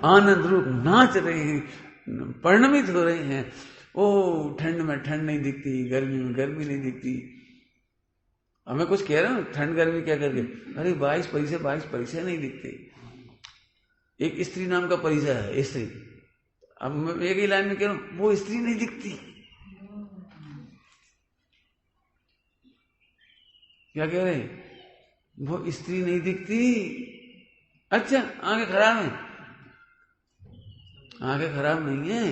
आनंद रूप नाच रहे हैं, परिणमित हो रहे हैं। ओ ठंड में ठंड नहीं दिखती, गर्मी में गर्मी नहीं दिखती। हमें कुछ कह रहे हो ठंड गर्मी क्या करके? अरे 22 परिचय नहीं दिखते। एक स्त्री नाम का परिचय है, स्त्री। अब मैं एक ही लाइन में कह रहा हूं, वो स्त्री नहीं दिखती। क्या कह रहे हैं? वो स्त्री नहीं दिखती। अच्छा, आंखें खराब है? आंखें खराब नहीं है,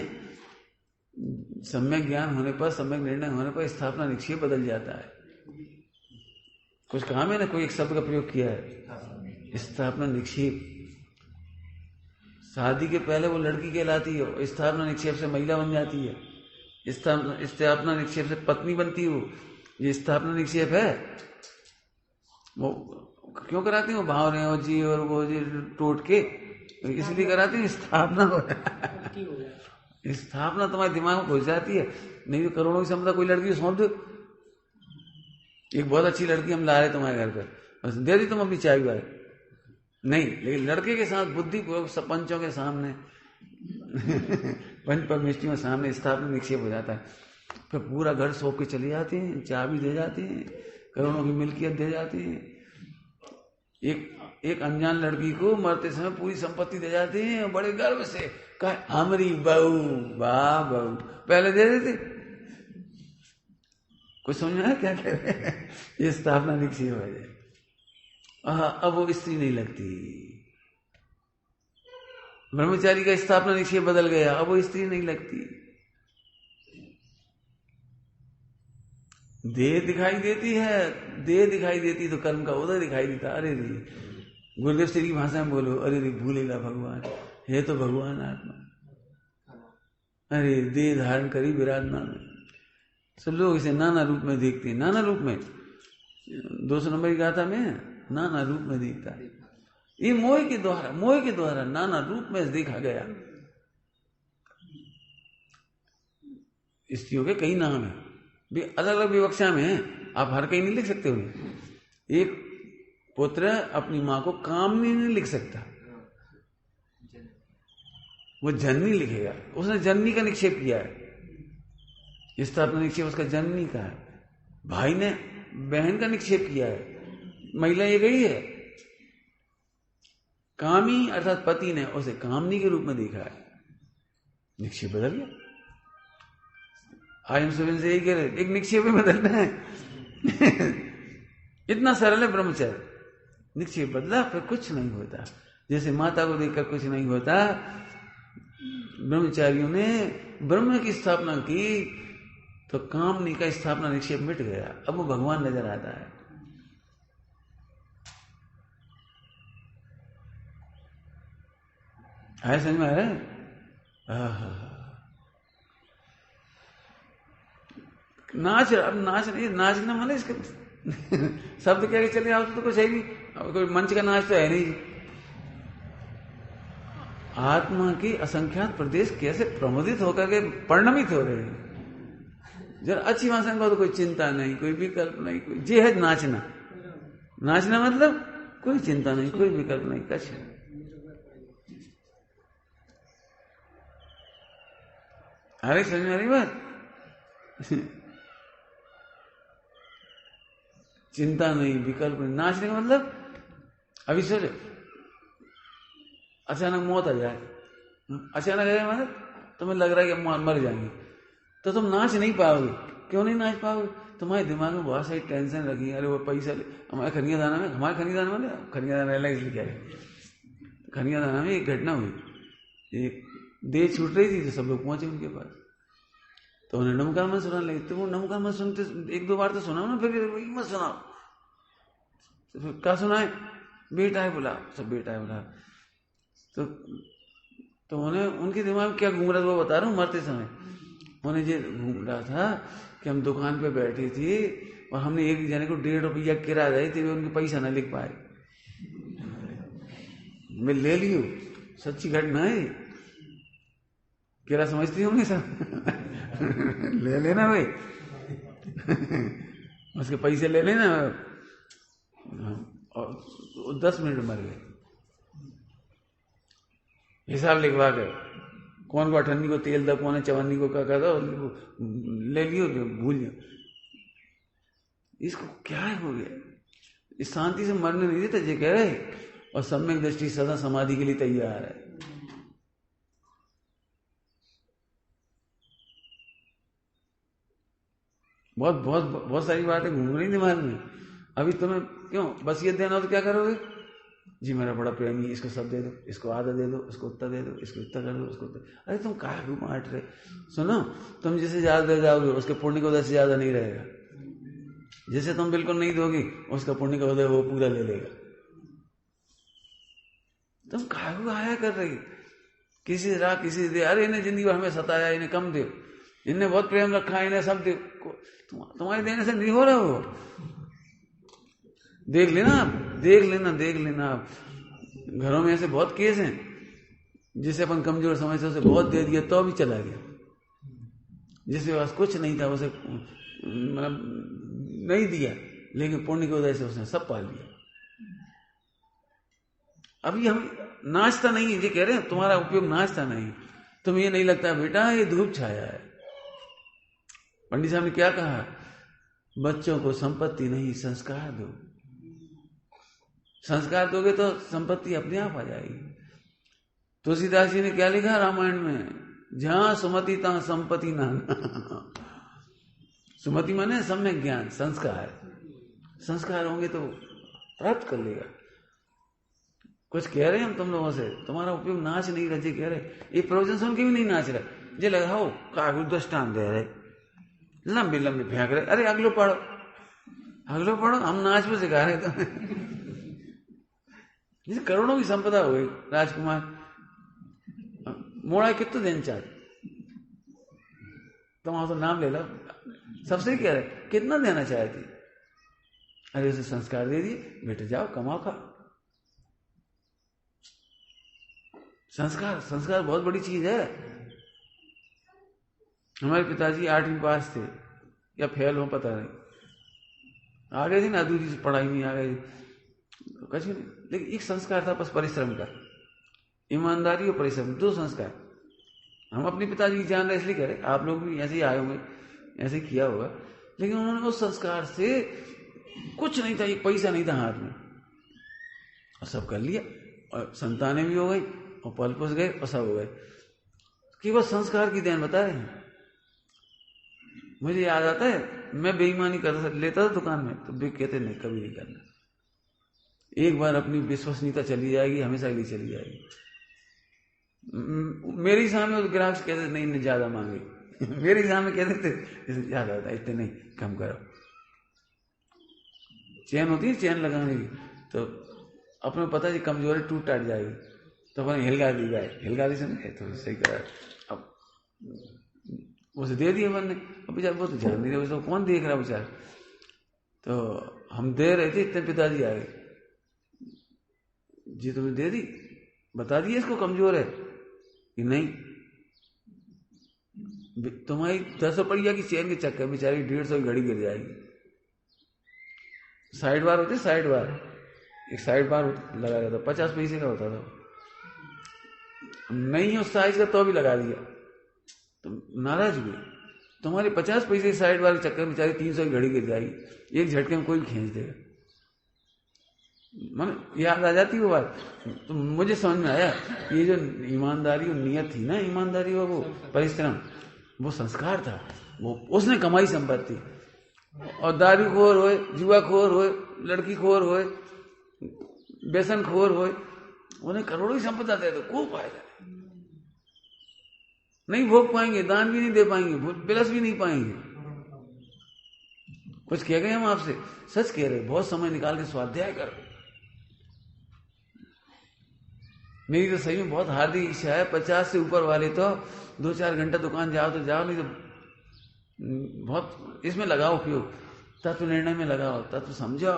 सम्यक ज्ञान होने पर, सम्यक निर्णय होने पर स्थापना निक्षेप बदल जाता है। कुछ कहा मैंने, कोई एक शब्द का प्रयोग किया है, स्थापना निक्षेप। शादी के पहले वो लड़की कहलाती है, स्थापना निक्षेप से महिला बन जाती है, स्थापना निक्षेप से पत्नी बनती हो। ये स्थापना निक्षेप है। वो क्यों कराती है? वो भाव रहे हो जी और वो जी टोट के, इसलिए कराती है स्थापना। स्थापना तुम्हारे दिमाग में घुस जाती है, नहीं तो करोड़ों की क्षमता कोई लड़की सौंप दो। एक बहुत अच्छी लड़की हम ला रहे तुम्हारे घर पर, बस दे दी तुम अपनी चाय वाय, नहीं, लेकिन लड़के के साथ बुद्धि पूर्वक पंचों के सामने पंच परमेष्टियों के सामने स्थापना निक्षेप हो जाता है। फिर पूरा घर सौंप के चले जाते हैं, चाबी दे जाते हैं, करोड़ों की मिल्कियत दे जाते हैं। एक अनजान लड़की को मरते समय पूरी संपत्ति दे जाते हैं, बड़े गर्व से कहा हमारी बहू, वाह बहू, पहले दे देते। कुछ समझ में आया क्या कह रहे हैं? ये स्थापना निक्षेप हो जाए। अब वो स्त्री नहीं लगती। ब्रह्मचारी का स्थापना निक्षेप बदल गया, अब वो स्त्री नहीं लगती। देह दिखाई देती है, देह दिखाई देती तो कर्म का उदय दिखाई देता। अरे रे, गुरुदेव श्री की भाषा में बोलो, अरे रे भूलेगा भगवान, है तो भगवान आत्मा। अरे देह धारण करी विराजमान में। सब लोग इसे नाना रूप में देखते हैं, नाना रूप में। 200 नंबर की गाथा में नाना रूप में देखता है। ये मोह के द्वारा नाना रूप में देखा गया। स्त्रियों के कई नाम है, अलग अलग विवक्षा में है, आप हर कहीं नहीं लिख सकते उन्हें। एक पुत्र अपनी मां को कामनी नहीं लिख सकता, वो जननी लिखेगा। उसने जननी का निक्षेप किया है, स्थापना निक्षेप उसका जननी का है। भाई ने बहन का निक्षेप किया है, महिला ये गई है। कामी अर्थात पति ने उसे कामनी के रूप में देखा है, निक्षेप बदल गया। आज हम सुबह से यही कह रहे, एक निक्षेप में बदलना है। इतना सरल है ब्रह्मचर्य। निक्षेप बदला फिर कुछ नहीं होता। जैसे माता को देखकर कुछ नहीं होता, ब्रह्मचारियों ने ब्रह्म की स्थापना की तो कामनी का स्थापना निक्षेप मिट गया। अब वो भगवान नजर आता है। आया समझ में आ रहा है? नाचना माने इसके शब्द क्या चले आओ तो कुछ है नहीं, कोई मंच का नाच तो है नहीं। आत्मा की असंख्यात प्रदेश कैसे प्रमोदित होकर के परिणमित हो रहे हैं। जरा अच्छी भाषा में तो कोई चिंता नहीं, कोई विकल्प नहीं, कोई जे है नाचना। नाचना मतलब कोई चिंता नहीं, कोई विकल्प नहीं, कुछ नहीं। अरे समझ में आ रही बात? चिंता नहीं, विकल्प नहीं। नाचने का मतलब, अभी सोचो अचानक मौत आ जाए, अचानक आया मैंने, तुम्हें लग रहा है कि मर जाएंगे, तो तुम नाच नहीं पाओगे। क्यों नहीं नाच पाओगे? तुम्हारे दिमाग में बहुत सारी टेंशन रखी है। अरे वो पैसा हमारे खनियादाना में, खनियादाना इसलिए क्या है, खनियादाना में एक घटना हुई, एक देह छूट रही थी तो सब लोग पहुंचे उनके पास, तो उन्हें नमकार मत सुनाने लगे। तो वो नमकार मत सुनते, एक दो बार तो सुनाओ ना, फिर वही मत सुनाओ। तो फिर क्या सुनाए? बेटा है बुला, सब बेटा है बुला। तो उन्हें उनके दिमाग में क्या घूम रहा था वो बता रहा हूँ। मरते समय उन्हें ये घूम रहा था कि हम दुकान पे बैठे थे और हमने एक जने को 1.5 रुपया किराया दी थी, उनके पैसा ना लिख पाए, मैं ले लियो, सच्ची घटना है। किराया समझती होंगे सब ले लेना भाई उसके पैसे ले लेना। और 10 मिनट मर गए, हिसाब लिखवा कर, कौन को 98 को तेल था, कौन 54 को क्या था, ले लियो, भूल जाओ। इसको क्या हो गया? इस शांति से मरने नहीं देता ये कह रहे, और सम्यक दृष्टि सदा समाधि के लिए तैयार है। बहुत बहुत बहुत सारी बातें घूम रही दिमाग में। अभी तुम्हें क्यों बस ये देना हो तो क्या करोगे? जी मेरा बड़ा प्रेमी, इसको सब दे दो, इसको आधा दे दो, इसको उतना दे दो, इसको इतना कर दो, उसको अरे तुम काहे घुमाट रहे? सुनो, तुम जिसे ज्यादा दे जाओगे उसके पुण्य का उदय से ज्यादा नहीं रहेगा। जिसे तुम बिल्कुल नहीं दोगे उसका पुण्य का उदय वो पूरा ले लेगा। तुम काहे को आया कर रही? किसी से राह किसी से दे, अरे इन्हें जिंदगी भर हमें सताया, इन्हें कम दे, इन्हें बहुत प्रेम रखा, इन्हें सब दे। तुम्हारे देने से नहीं हो रहा हो। देख लेना आप, देख लेना आप, घरों में ऐसे बहुत केस हैं जिसे अपन कमजोर समझते उसे बहुत दे दिया तो भी चला गया, जिसके पास कुछ नहीं था उसे मतलब नहीं दिया, लेकिन पुण्य की वजह से उसने सब पा लिया। अभी हम नाचता नहीं, ये कह रहे हैं तुम्हारा उपयोग नाचता नहीं। तुम्हें ये नहीं लगता बेटा ये धूप छाया है? पंडित साहब ने क्या कहा? बच्चों को संपत्ति नहीं संस्कार दो। संस्कार दोगे तो संपत्ति अपने आप आ जाएगी। तुलसीदास जी ने क्या लिखा रामायण में? जहां सुमति तहां संपत्ति नाना। सुमति माने सम्यक ज्ञान, संस्कार। संस्कार होंगे तो प्राप्त कर लेगा। कुछ कह रहे हैं हम तुम लोगों से, तुम्हारा उपयोग नाच नहीं रहे कह रहे, ये प्रवचन सुन के भी नहीं नाच रहे। जे लगाओ कागज दृष्टान दे रहे, लंबी लंबी फेंक रहे, अरे अगलो पढ़ो, हम नाच में सिखा रहे तुम्हें। जिसे करोड़ों की संपदा हो गई, राजकुमार मोड़ा कितना देना चाहते, तुम तो नाम ले लो, सबसे कह रहे कितना देना चाहती? अरे उसे संस्कार दे दिए, बेटे जाओ कमाओ खा। संस्कार बहुत बड़ी चीज है। हमारे पिताजी 8वीं पास थे या फेल हो पता नहीं, आ गए थे ना, अधूरी से पढ़ाई में आ गए, कुछ नहीं, लेकिन एक संस्कार था बस परिश्रम का, ईमानदारी और परिश्रम, 2 संस्कार। हम अपने पिताजी की जान रहे इसलिए कह रहे, आप लोग भी ऐसे ही आए होंगे, ऐसे ही किया होगा, लेकिन उन्होंने उस संस्कार से कुछ नहीं था, एक पैसा नहीं था हाथ में, और सब कर लिया, और संतानें भी हो गई, और पल पुस गए, और सब हो गए। केवल संस्कार की देन बता रहे हैं। मुझे याद आता है, मैं बेईमानी कर लेता था दुकान में, तो वे कहते नहीं कभी नहीं करना, एक बार अपनी विश्वसनीयता चली जाएगी, हमेशा के लिए चली जाएगी। मेरे सामने तो ग्राहक कहते नहीं इन्हें ज्यादा मांगे, मेरे सामने कहते थे ज्यादा था, इतने नहीं, कम करो। चेन होती है चेन लगाने की, तो अपने पता है कमजोरी टूट टाट जाएगी, तो अपने हिलगा दी जाए, हिलगा दी से तो सही करा। अब उसे दे दिए मैंने, अब बेचारा वो तो ध्यान नहीं रहे, कौन देख रहा बेचारा। तो हम दे रहे थे, इतने पिताजी आ गए, जी तुमने दे दी, बता दिए इसको कमजोर है कि नहीं? तुम्हारी 10 रुपया की चेन के चक्कर बेचारी 150 की घड़ी गिर जाएगी। साइड बार होती, साइड बार, एक साइड बार लगा रहता, 50 पैसे का होता था, नहीं उस साइज का तो भी लगा दिया, तो नाराज हुए। तुम्हारे 50 पैसे साइड बार के चक्कर में बेचारी 300 की घड़ी गिर जाएगी, एक झटके में कोई भी खींच देगा। मन याद आ जाती वो बात। तो मुझे समझ में आया ये जो ईमानदारी और नियत थी ना, ईमानदारी और वो परिश्रम, वो संस्कार था। वो उसने कमाई संपत्ति। और दारू खोर होए, जुआ खोर होए, लड़की खोर होए, व्यसन खोर होए, उन्हें करोड़ों की संपदा दे दो, कोई फायदा नहीं भोग पाएंगे, दान भी नहीं दे पाएंगे, बिलस भी नहीं पाएंगे। कुछ कह गए हम आपसे, सच कह रहे, बहुत समय निकाल के स्वाध्याय करो। मेरी तो सही में बहुत हार्दिक इच्छा है, 50 से ऊपर वाले तो 2-4 घंटा दुकान जाओ तो जाओ, नहीं तो बहुत इसमें लगाओ उपयोग, तत्व निर्णय में लगाओ, तत्व समझो।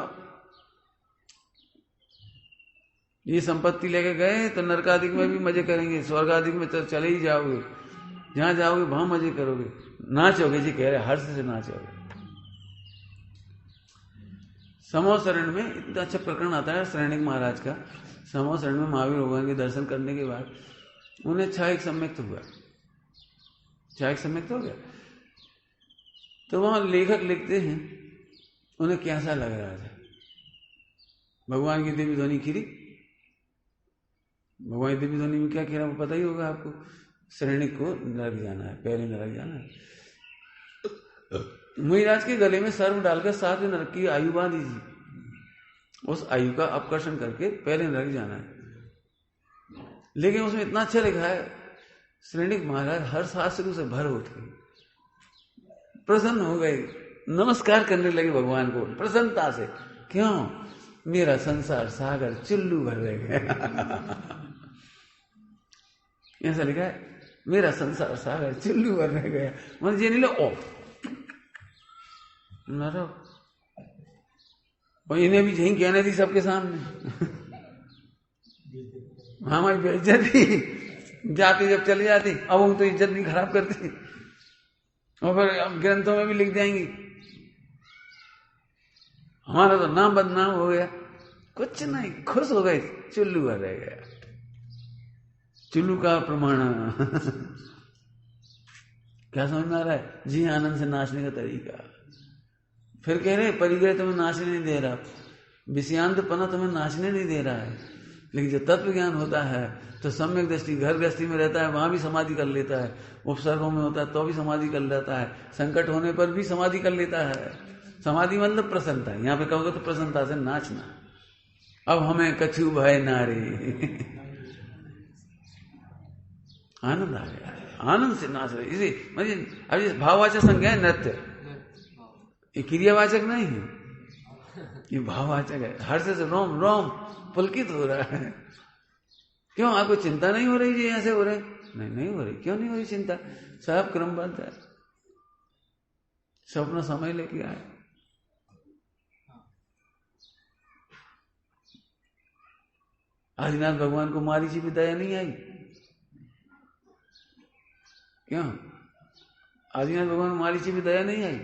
ये संपत्ति लेके गए तो नरकादिक में भी मजे करेंगे, स्वर्गादिक में तो चले ही जाओगे, जहां जाओगे वहां मजे करोगे, नाचोगे जी, कह रहे हर्ष से नाचोगे। समो शरण में इतना अच्छा प्रकरण आता है शरणिक महाराज का। समो शरण में महावीर भगवान के दर्शन करने के बाद उन्हें छायक सम्यक्त हुआ, छायक सम्यक्त हो गया। तो वहां लेखक लिखते हैं उन्हें कैसा लग रहा था। भगवान की दिव्य ध्वनि खिरी, भगवान की दिव्य ध्वनि में क्या कह रहा है पता ही होगा आपको। शरणिक को नरक जाना है, पहले नरक जाना है। मुनिराज के गले में सर्व डालकर 7 नरक की आयु बांध दीजिए, उस आयु का अपकर्षण करके पहले नरक जाना है। लेकिन उसमें इतना अच्छा लिखा है, शरणिक महाराज हर शास्त्र से भर उठे, प्रसन्न हो गए, नमस्कार करने लगे भगवान को प्रसन्नता से। क्यों? मेरा संसार सागर चुल्लू भर रह गया। ऐसा लिखा है, मेरा संसार सागर चुल्लू भर रह गया। मतलब ये नहीं लो ओ न, और इन्हें भी यही कहने थी सबके सामने। हमारी बेइज्जती जाती जब चली जाती, अब हम तो इज्जत नहीं खराब करती, और फिर अब ग्रंथों में भी लिख देंगी हमारा तो नाम बदनाम हो गया। कुछ नहीं, खुश हो गए, चुल्लू भर रह गया। चुल्लू का प्रमाण क्या समझ में आ रहा है? जी आनंद से नाचने का तरीका। फिर कह रहे परिग्रह तुम्हें नाचने नहीं दे रहा, विषयांतपना तुम्हें नाचने नहीं दे रहा है, लेकिन जब तत्व ज्ञान होता है तो सम्यक दृष्टि, घर गृहस्थी में रहता है वहां भी समाधि कर लेता है, उपसर्गों में होता है तो भी समाधि कर लेता है, संकट होने पर भी समाधि कर लेता है। समाधि मतलब प्रसन्नता, यहाँ पे कहोगे तो प्रसन्नता से नाचना। अब हमें कछु भय नारे, आनंद आ गया, आनंद से नाच रहे। इसी मतलब अब ये भाववाचक संज्ञा है नृत्य, ये क्रियावाचक नहीं है, ये भाववाचक है। हर्ष से रोम रोम पुलकित हो रहा है। क्यों? आपको चिंता नहीं हो रही जी ऐसे हो रहे? नहीं, नहीं हो रही। क्यों नहीं हो रही चिंता? सब क्रमबद्ध है, सब अपना समय लेके आए। आदिनाथ भगवान को मारीची पे दया नहीं आई। क्यों? आदिनाथ भगवान को मारीची पे दया नहीं आई।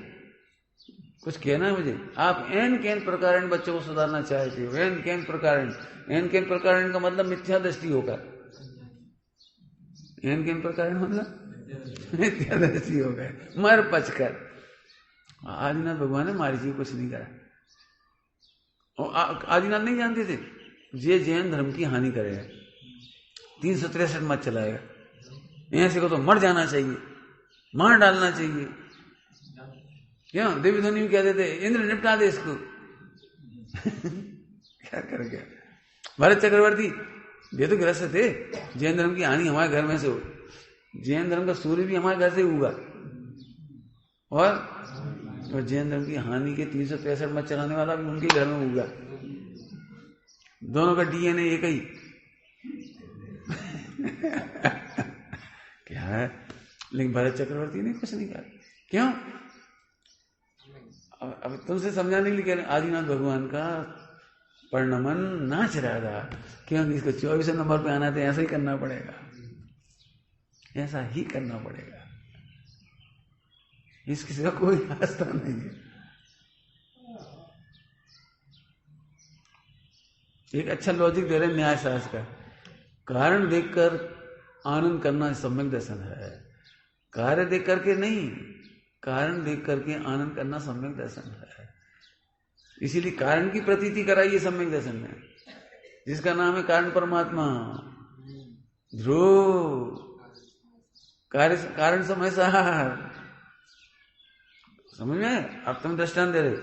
कुछ कहना है मुझे? आप एन कैन प्रकार बच्चों को सुधारना चाहते हो, एन कैन प्रकार। एन कैन प्रकार का मतलब मिथ्या दृष्टि होकर, एन कैन प्रकार मतलब मिथ्या दृष्टि हो गए, मर पचकर। आदिनाथ भगवान ने मारीची को कुछ नहीं करा। और आदिनाथ नहीं जानते थे ये जैन धर्म की हानि करेगा, 363 मत चलाएगा, ऐसे को तो मर जाना चाहिए, मार डालना चाहिए। क्यों? देवी ध्वनि में कहते थे इंद्र निपटा दे इसको। क्या कर गया भरत चक्रवर्ती? ये तो गृहस्थ थे, जैन धर्म की हानि हमारे घर में से हो, जैन धर्म का सूर्य भी हमारे घर से होगा, और जैन धर्म की हानि के 363 मत चलाने वाला भी उनके घर में होगा। दोनों का डीएनए एक ही। क्या है? लेकिन भरत चक्रवर्ती ने कुछ नहीं कहा। क्यों? अब तुमसे समझाने के लिए कह रहे, आदिनाथ भगवान का परिणमन नाच रहा था। क्यों? इसको 24 नंबर पे आना था, ऐसा ही करना पड़ेगा, ऐसा ही करना पड़ेगा। इस किसी का कोई रास्ता नहीं है। एक अच्छा लॉजिक दे रहे न्याय शास्त्र का, कारण देखकर आनंद करना सम्यक दर्शन है। कार्य देख करके नहीं, कारण देख करके आनंद करना सम्यक दर्शन है। इसीलिए कारण की प्रतीति कराई है सम्यक दर्शन में, जिसका नाम है कारण परमात्मा। ध्रुव कारण समय सार, समझ में? अब तुम दृष्टांत दे रहे,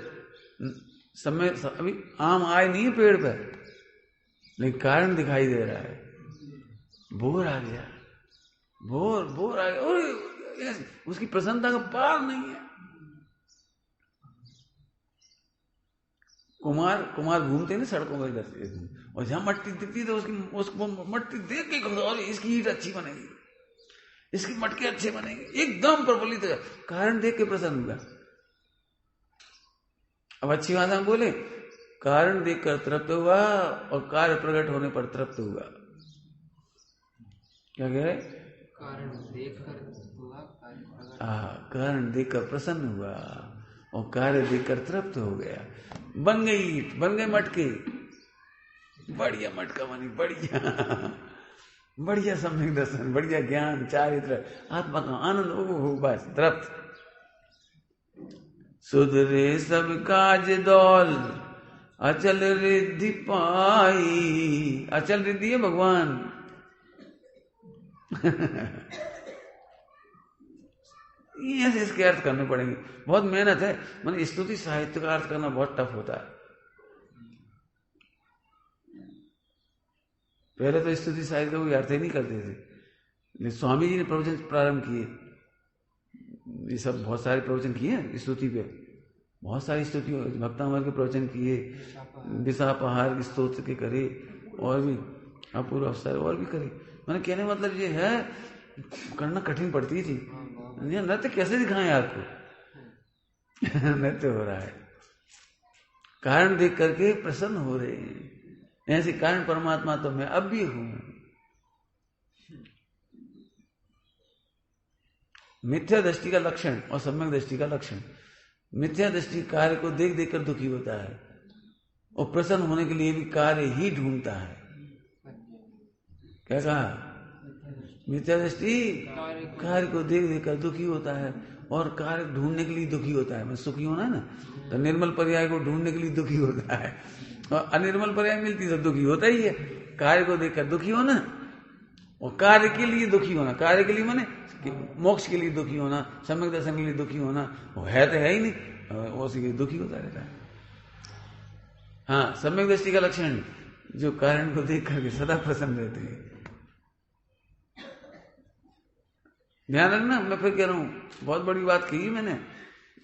समय अभी आम आए नहीं है पेड़ पे, लेकिन कारण दिखाई दे रहा है। बोर आ गया, बोर आ गया, और उसकी प्रसन्नता का पार नहीं है। कुमार घूमते ना सड़कों पर इधर से, और जहां मट्टी दिखती तो उसको मट्टी देख के खुद, और इसकी ईंट अच्छी बनेगी, इसकी मटके अच्छे बनेंगे, एकदम प्रफुल्लित हो, कारण देख के प्रसन्न हुआ। अब अच्छी भाषा में बोले, कारण देखकर तृप्त हुआ और कार्य प्रकट होने पर तृप्त हुआ। क्या कहे?
कारण देखकर हुआ,
कारण देखकर प्रसन्न हुआ और कार्य देखकर तृप्त हो गया। बन गए मटके, बढ़िया मटका बनी, बढ़िया सम्यक दर्शन, बढ़िया ज्ञान, चारित्र, आत्मा का आनंद, ओ बस तृप्त। सुधरे सब काज दौल, अचल रिद्धि पाई। अचल रिद्धि है भगवान। ऐसे इसके अर्थ करने पड़ेंगे, बहुत मेहनत है। मतलब स्तुति साहित्य का अर्थ करना बहुत टफ होता है। पहले तो स्तुति साहित्य को अर्थ ही नहीं करते थे। स्वामी जी ने प्रवचन प्रारंभ किए, ये सब बहुत सारे प्रवचन किए स्तुति पे, बहुत सारी स्तुति, भक्तामर के प्रवचन किए, विशापहार स्तोत्र के करे, और भी अपूर्व अवसर और भी करे। मैंने कहने मतलब ये है, करना कठिन पड़ती थी। नृत्य कैसे दिखाएं आपको? नृत्य हो रहा है, कारण देख करके प्रसन्न हो रहे हैं। ऐसे कारण परमात्मा तो मैं अब भी हूं। मिथ्या दृष्टि का लक्षण और सम्यक दृष्टि का लक्षण। मिथ्या दृष्टि कार्य को देख देख कर दुखी होता है, और प्रसन्न होने के लिए भी कार्य ही ढूंढता है। क्या कहा? मिथ्या दृष्टि कार्य को देख देख कर दुखी होता है, और कार्य ढूंढने के लिए दुखी होता है। मैं सुखी होना है ना, तो निर्मल पर्याय को ढूंढने के लिए दुखी होता है, और अनिर्मल पर्याय मिलती तो दुखी होता ही है। कार्य को देखकर दुखी होना, और कार्य के लिए दुखी होना, कार्य के लिए माने मोक्ष के लिए दुखी होना, सम्यक दर्शन के लिए दुखी होना, वो है तो है ही नहीं, वो उसी के लिए दुखी होता रहता है। हाँ, सम्यक दृष्टि का लक्षण जो कारण को देख करके सदा प्रसन्न रहते हैं। ध्यान रखना, मैं फिर कह रहा हूं, बहुत बड़ी बात की मैंने,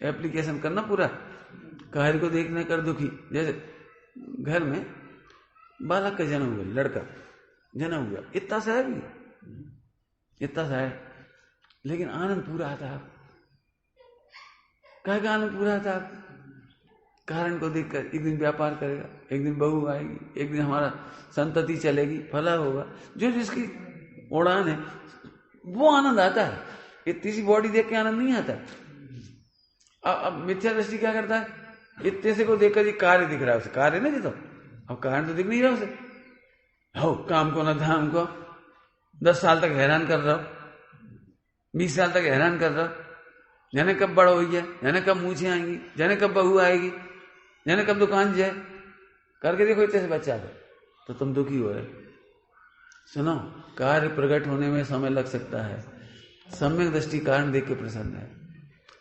एप्लीकेशन करना पूरा। कार्य को देखने कर दुखी, जैसे घर में बालक का जन्म हुआ, लड़का जन्म हुआ, इतना सा है भी, इतना सा है, लेकिन आनंद पूरा आता है। क्या आनंद पूरा आता है? कारण को देखकर एक दिन व्यापार करेगा, एक दिन बहू आएगी, एक दिन हमारा संतति चलेगी, फला होगा, जो जिसकी उड़ान है वो आनंद आता है। इतनी सी बॉडी देख के आनंद नहीं आता। अब मिथ्या दृष्टि क्या करता है? इतने से को देखकर ये कार्य दिख रहा है उसे, कार्य नहीं तो, अब कारण तो दिख नहीं रहा उसे। हो काम को ना धाम को 10 साल तक हैरान कर रहा हो, 20 साल तक हैरान कर रहा हो, जाने कब बड़ा हो गया, जाने कब मूछें आएंगी, जाने कब बहू आएगी, जाने कब दुकान जाए, करके देखो इतने से बच्चा तो तुम दुखी हो रहे। सुनो, कार्य प्रकट होने में समय लग सकता है, सम्यक दृष्टि कारण देख के प्रसन्न है।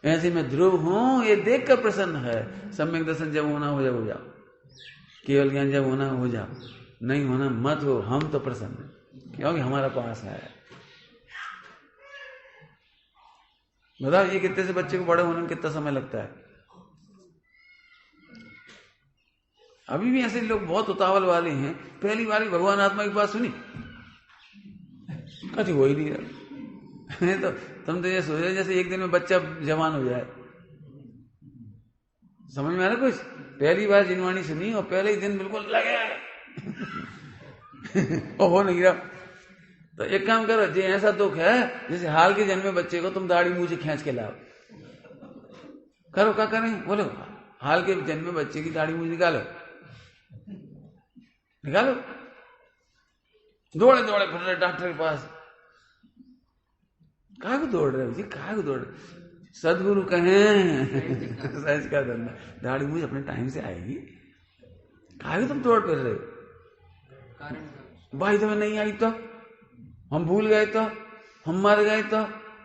ऐसे में ध्रुव हूं ये देख कर प्रसन्न है। सम्यक दर्शन जब होना हो जाओ, हो जाओ, केवल ज्ञान जब होना हो जाओ, नहीं होना मत हो, हम तो प्रसन्न है क्योंकि हमारा पास है। बताओ ये कितने से बच्चे को बड़े होने में कितना समय लगता है? अभी भी ऐसे लोग बहुत उतावल वाले हैं। पहली बार भगवान आत्मा की बात सुनी, कभी हो ही नहीं रहा। तो तुम तो ये सोचो जैसे एक दिन में बच्चा जवान हो जाए। समझ में आ रहा कुछ? पहली बार जिनवाणी सुनी और पहले ही दिन बिल्कुल लगे और हो नहीं रहा। तो एक काम करो, जो ऐसा दुख है जैसे हाल के जन्मे बच्चे को तुम दाढ़ी मुंह से खींच के लाओ, करो, क्या करें? बोलो, हाल के जन्मे बच्चे की दाढ़ी मुंह निकालो, निकालो, दौड़े दौड़े फिर रहे डॉक्टर के पास। कहाँ को दौड़ रहे हो जी, कहाँ को दौड़ रहे? सदगुरु कहें सहज का धंधा। दाढ़ी मूछ अपने टाइम से आएगी, काहे तुम तोड़ कर रहे हो?
कारण
भाई तुम्हें नहीं आई तो, हम भूल गए तो, हम मर गए तो,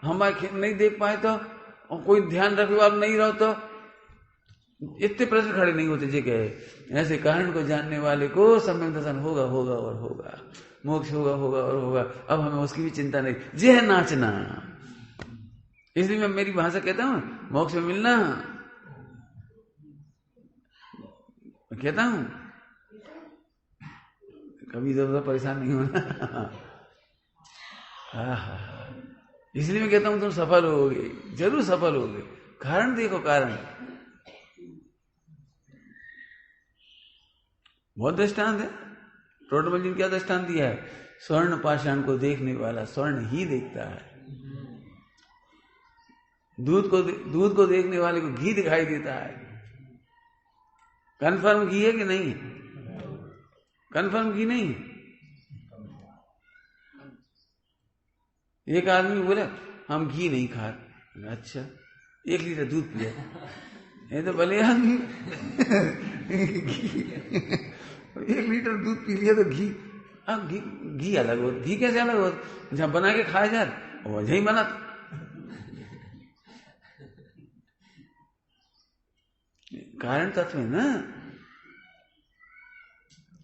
हम नहीं देख पाए तो, और कोई ध्यान रखे वाला नहीं रहो तो, इतने प्रश्न खड़े नहीं होते जे कहे। ऐसे कारण को जानने वाले को सम्यक दर्शन होगा होगा और होगा, मोक्ष होगा होगा और होगा। अब हमें उसकी भी चिंता नहीं, जे है नाचना। इसलिए मैं मेरी भाषा कहता हूं, मोक्ष में मिलना कहता हूं, कभी इधर उधर परेशान नहीं होना। इसलिए मैं कहता हूं तुम सफल होगे, जरूर सफल होगे। कारण देखो, कारण बहुत दृष्टांत है। टोटमल जी ने क्या दृष्टांत दिया है? स्वर्ण पाषाण को देखने वाला स्वर्ण ही देखता है, दूध को देखने वाले को घी दिखाई देता है। कन्फर्म घी है कि नहीं? कन्फर्म घी नहीं। एक आदमी बोला हम घी नहीं खाते। अच्छा, 1 लीटर दूध पिया, ये तो भले आदमी 1 लीटर दूध पी लिया तो घी। अब घी अलग हो, घी कैसे अलग हो? जब बना के खाया जाए वजह ही बना। कारण तत्व है ना,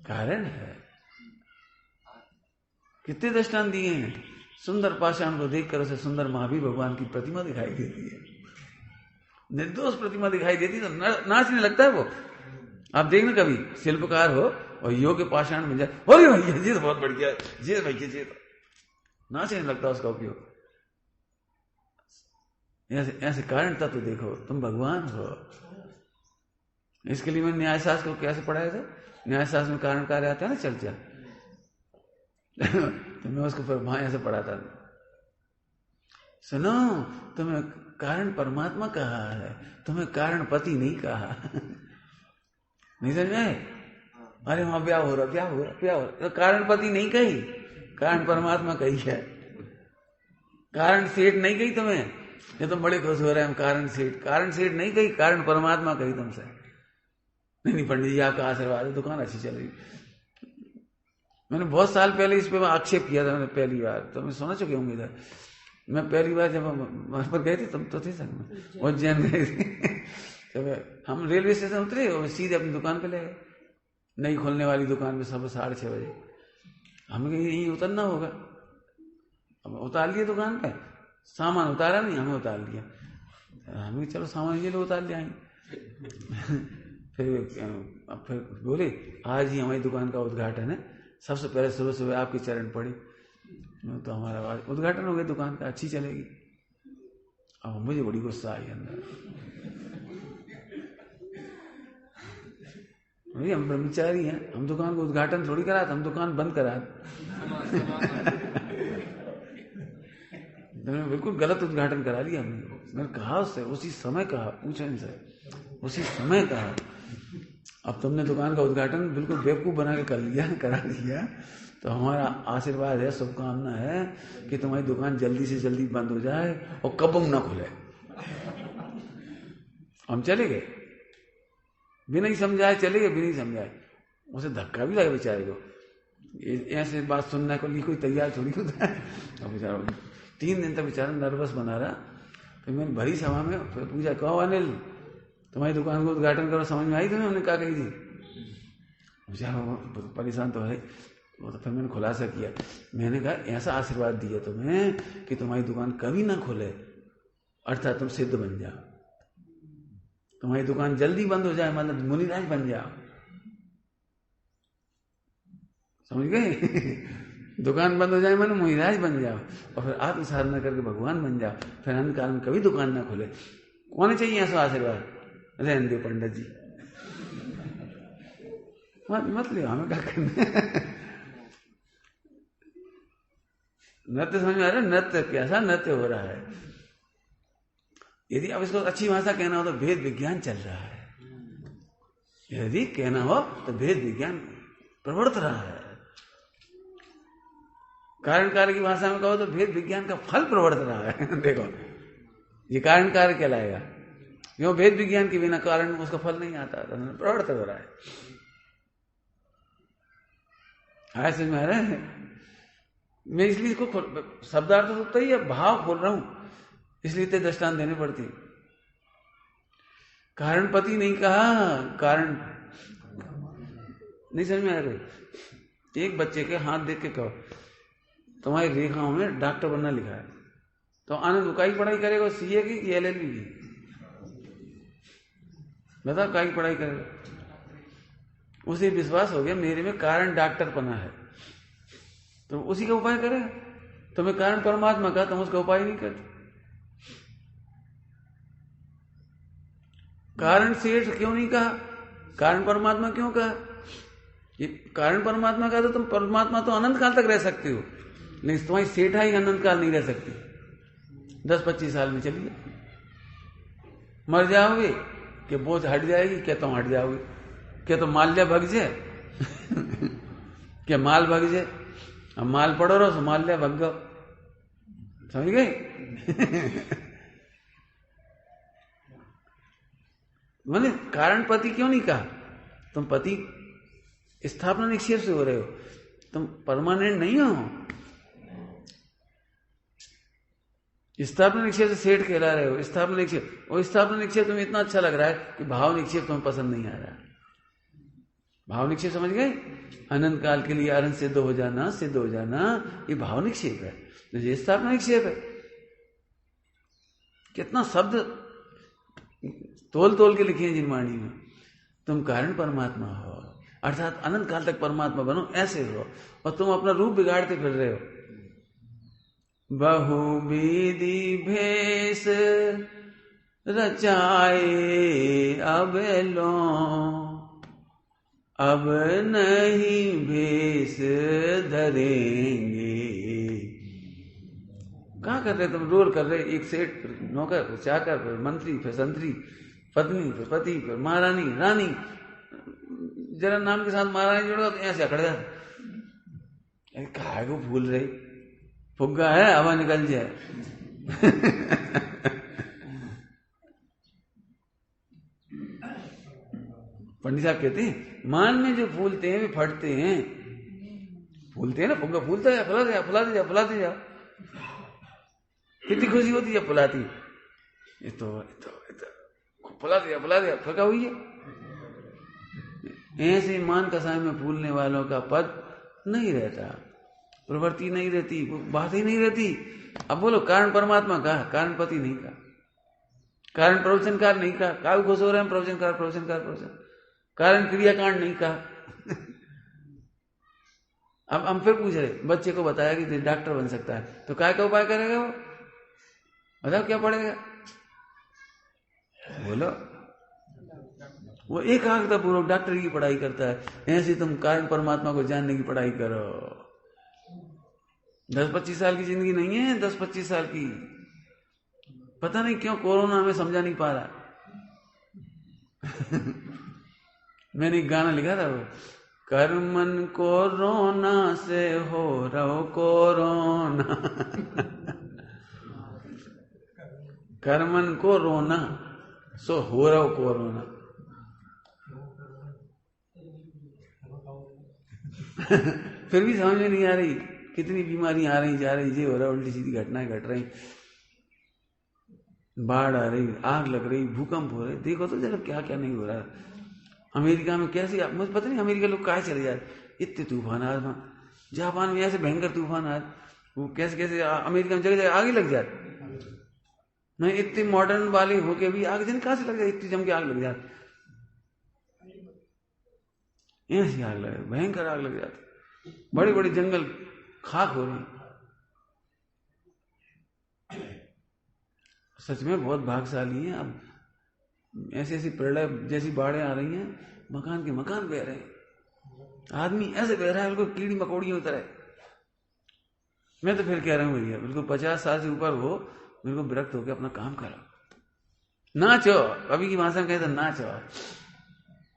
कारण है। कितने दृष्टांत दिए हैं। सुंदर पाषाण को देखकर उसे सुंदर महावीर भगवान की प्रतिमा दिखाई देती है, निर्दोष प्रतिमा दिखाई देती है, तो नाचने लगता है वो। आप देखना कभी शिल्पकार हो और योग के पाषाण में जाए, अरे भैया जी तो बहुत बढ़िया, जी भैया जी, नाचने लगता है उसका उपयोग। ऐसे कारण तत्व देखो, तुम भगवान हो। इसके लिए मैंने न्याय शास्त्र को कैसे पढ़ाया था? न्याय शास्त्र में कारण कार्य आता है ना, चर्चा। तो मैं उसको फिर वहां ऐसे पढ़ाता था, सुनो तुम्हें कारण परमात्मा कहा है, तुम्हें कारण पति नहीं कहा। नहीं समझ में? अरे वहां ब्याह हो रहा, तो कारण पति नहीं कही, कारण परमात्मा कही है। कारण सेठ नहीं कही तुम्हें, ये तुम बड़े खुश हो रहे हैं, कारण सेठ नहीं कही, कारण परमात्मा कही तुमसे। नहीं पंडित जी आपका आशीर्वाद है, दुकान अच्छी चल रही। मैंने बहुत साल पहले इस पे आक्षेप किया था, मैंने पहली बार, तो मैं सुना चुके होंगे इधर। मैं पहली बार जब वहां पर गए थे, तुम तो थे संग में, उज्जैन गए थे। जब हम रेलवे स्टेशन उतरे और सीधे अपनी दुकान पे ले गए, नई खोलने वाली दुकान में, सब 6:30 बजे। हमें यहीं उतरना होगा, अब उतार लिया दुकान पे, सामान उतारा नहीं, हमें उतार लिया। हमें चलो सामान ये लोग उतार ले आएंगे। फिर बोले आज ही हमारी दुकान का उद्घाटन है, सबसे पहले सुबह सुबह आपके चरण पड़े, तो हमारा उद्घाटन हो गया दुकान का, अच्छी चलेगी। अब मुझे बड़ी गुस्सा आई अंदर, हम ब्रह्मचारी हैं, हम दुकान को उद्घाटन थोड़ी करा, हम दुकान बंद करा। बिल्कुल गलत उद्घाटन करा लिया हमने। मैंने कहा उससे, उसी समय कहा, पूछा इनसे, उसी समय कहा अब तुमने दुकान का उद्घाटन बिल्कुल बेवकूफ बना के करा दिया, तो हमारा आशीर्वाद है, शुभकामना है कि तुम्हारी दुकान जल्दी से जल्दी बंद हो जाए और कबम ना खुले। हम चले गए, बिना ही समझाए चले गए, बिना ही समझाए। उसे धक्का भी लगा बेचारे को, ऐसे बात सुनने को लिए कोई तैयार थोड़ी होता है। अब बेचारा 3 दिन तक बेचारा नर्वस बना रहा। फिर मैंने भरी सभा में फिर पूछा, कहो अनिल तुम्हारी दुकान को उद्घाटन करो, समझ में आई तुम्हें हमने क्या कही थी? बेचारा परेशान तो है। तो फिर मैंने खुलासा किया, मैंने कहा ऐसा आशीर्वाद दिया तुम्हें कि तुम्हारी दुकान कभी ना खुले, अर्थात तुम सिद्ध बन जाओ, तुम्हारी दुकान जल्दी बंद हो जाए, मतलब मुनिराज बन जाओ। समझ गए? दुकान बंद हो जाए मतलब मुनिराज बन जाओ, और फिर आत्म साधना करके भगवान बन जाओ, फिर अंत काल में कभी दुकान ना खुले। कौन चाहिए ऐसा आशीर्वाद? रहने दो पंडित जी, मत लियो, हमें क्या करना। नृत्य समझ में आ रहा है? नृत्य कैसा नृत्य हो रहा है। यदि अब इसको अच्छी भाषा कहना हो तो भेद विज्ञान चल रहा है। यदि कहना हो तो भेद विज्ञान प्रवर्त रहा है। कारण कार्य की भाषा में कहो तो भेद विज्ञान का फल प्रवर्त रहा है। देखो ये कारण कार्य कहलाएगा। क्यों? वेद विज्ञान के बिना कारण उसका फल नहीं आता, प्रवर्त हो रहा है। समझ में आ रहा है? मैं इसलिए इसको शब्दार्थ तो होता ही है, भाव खोल रहा हूं, इसलिए इतने दृष्टांत देने पड़ती। कारण पति नहीं कहा, कारण नहीं समझ में आ रही। एक बच्चे के हाथ देख के कहो तुम्हारी रेखाओं में डॉक्टर बनना लिखा है, तो आनंद काई पढ़ाई करेगा? सीए की LLB की? बताओ काई पढ़ाई करेगा? उसे विश्वास हो गया मेरे में कारण डॉक्टर बना है, तो उसी का उपाय करेगा। तुम्हें कारण परमात्मा का, तुम उसका उपाय नहीं करते। कारण सेठ क्यों नहीं कहा? कारण परमात्मा क्यों कहा? ये कारण परमात्मा का तो तुम परमात्मा तो अनंत काल तक रह सकते हो, लेकिन तुम्हारी सेठाई अनंत काल नहीं रह सकती। 10-25 साल में चलिए मर जाओगे, कि बोझ हट जाएगी, क्या तुम हट जाओगे? क्या तो माल्या भग जाए? क्या माल भग जाए? अब माल पड़ो रहो, माल्या भग जाओ। समझ गए? मैंने कारण पति क्यों नहीं कहा? तुम पति स्थापना निक्षेप से हो रहे हो, तुम परमानेंट नहीं हो। स्थापना निक्षेप से सेठ कहला रहे हो, स्थापना निक्षेप। और स्थापना निक्षेप तुम्हें इतना अच्छा लग रहा है कि भाव निक्षेप तुम्हें पसंद नहीं आ रहा। भाव निक्षेप समझ गए? अनंत काल के लिए अनंत सिद्ध हो जाना, सिद्ध हो जाना, ये भाव निक्षेप है, तो ये स्थापना निक्षेप है। कितना शब्द तोल तोल के लिखे हैं जिनवाणी में। तुम कारण परमात्मा हो, अर्थात अनंत काल तक परमात्मा बनो, ऐसे हो, और तुम अपना रूप बिगाड़ते फिर रहे हो। बहुविधि भेष रचाए अब लो, अब नहीं भेष धरेंगे। कहाँ कर रहे तुम? रोल कर रहे, एक सेठ, फिर नौकर, फिर चाकर, फिर मंत्री, फिर संतरी, पत्नी, फिर पति, फिर महारानी, रानी। जरा नाम के साथ महारानी जोड़ो तो ऐसे अकड़ जाए। काहे को भूल रही? फुग्गा है, हवा निकल जाए। पंडित साहब कहते हैं मान में जो फूलते हैं वे फटते हैं। फूलते हैं ना, फुग्गा फूलता है, फुलाते जाओ, फुलाते जाओ, फुलाते जाओ। कितनी खुशी होती है फुलाती। ये तो फुलाते जाओ, फुलाते जाओ, फुका हुई है। ऐसे मान कसाय में फूलने वालों का पद नहीं रहता, प्रवृत्ति नहीं रहती, बात ही नहीं रहती। अब बोलो कारण परमात्मा कहा, कारण पति नहीं कहा, कारण प्रवचनकार नहीं कहा। काहे खुश हो रहे हैं? प्रवचनकार, प्रवचनकार, प्रवचन। कारण क्रियाकांड नहीं कहा। अब हम फिर पूछ रहे, बच्चे को बताया कि डॉक्टर बन सकता है, तो काय का उपाय करेगा वो? बताओ क्या पड़ेगा? बोलो। वो एकाग्रता पूर्वक डॉक्टर की पढ़ाई करता है। ऐसे तुम कारण परमात्मा को जानने की पढ़ाई करो। 10-25 साल की जिंदगी नहीं है, 10-25 साल की। पता नहीं क्यों कोरोना हमें समझा नहीं पा रहा। मैंने एक गाना लिखा था, वो कर्मन कोरोना से हो रहो कोरोना। कर्मन को रोना सो हो रहो कोरोना। फिर भी समझ में नहीं आ रही कितनी बीमारी आ रही जा रही, ये हो रहा, उल्टी सीधी घटनाएं घट रही, बाढ़ आ रही, आग लग रही, भूकंप हो रहे। देखो तो जरा क्या क्या नहीं हो रहा। अमेरिका में कैसे, मुझे पता नहीं अमेरिका लोग कहाँ चले जाए, इतने तूफान आज। जापान में ऐसे भयंकर तूफान आज, वो कैसे कैसे अमेरिका में जगह जगह आग ही लग जाए। नहीं, इतने मॉडर्न वाले होके भी आग जन कहाँ से लग जाए, इतनी जम के आग लग जाती, ऐसी आग लगे, भयंकर आग लग जाती, बड़े बड़े जंगल खाक हो रही। सच में बहुत भाग्यशाली है। अब ऐसी ऐसी प्रलय जैसी बाढ़ें आ रही हैं, मकान के मकान बह रहे हैं, आदमी ऐसे बह रहा है बिल्कुल कीड़ी मकोड़ियों की तरह। मैं तो फिर कह रहा हूँ भैया, बिल्कुल 50 साल से ऊपर हो, बिल्कुल विरक्त होकर अपना काम करो, नाचो। अभी की भाषा में कहते नाचो।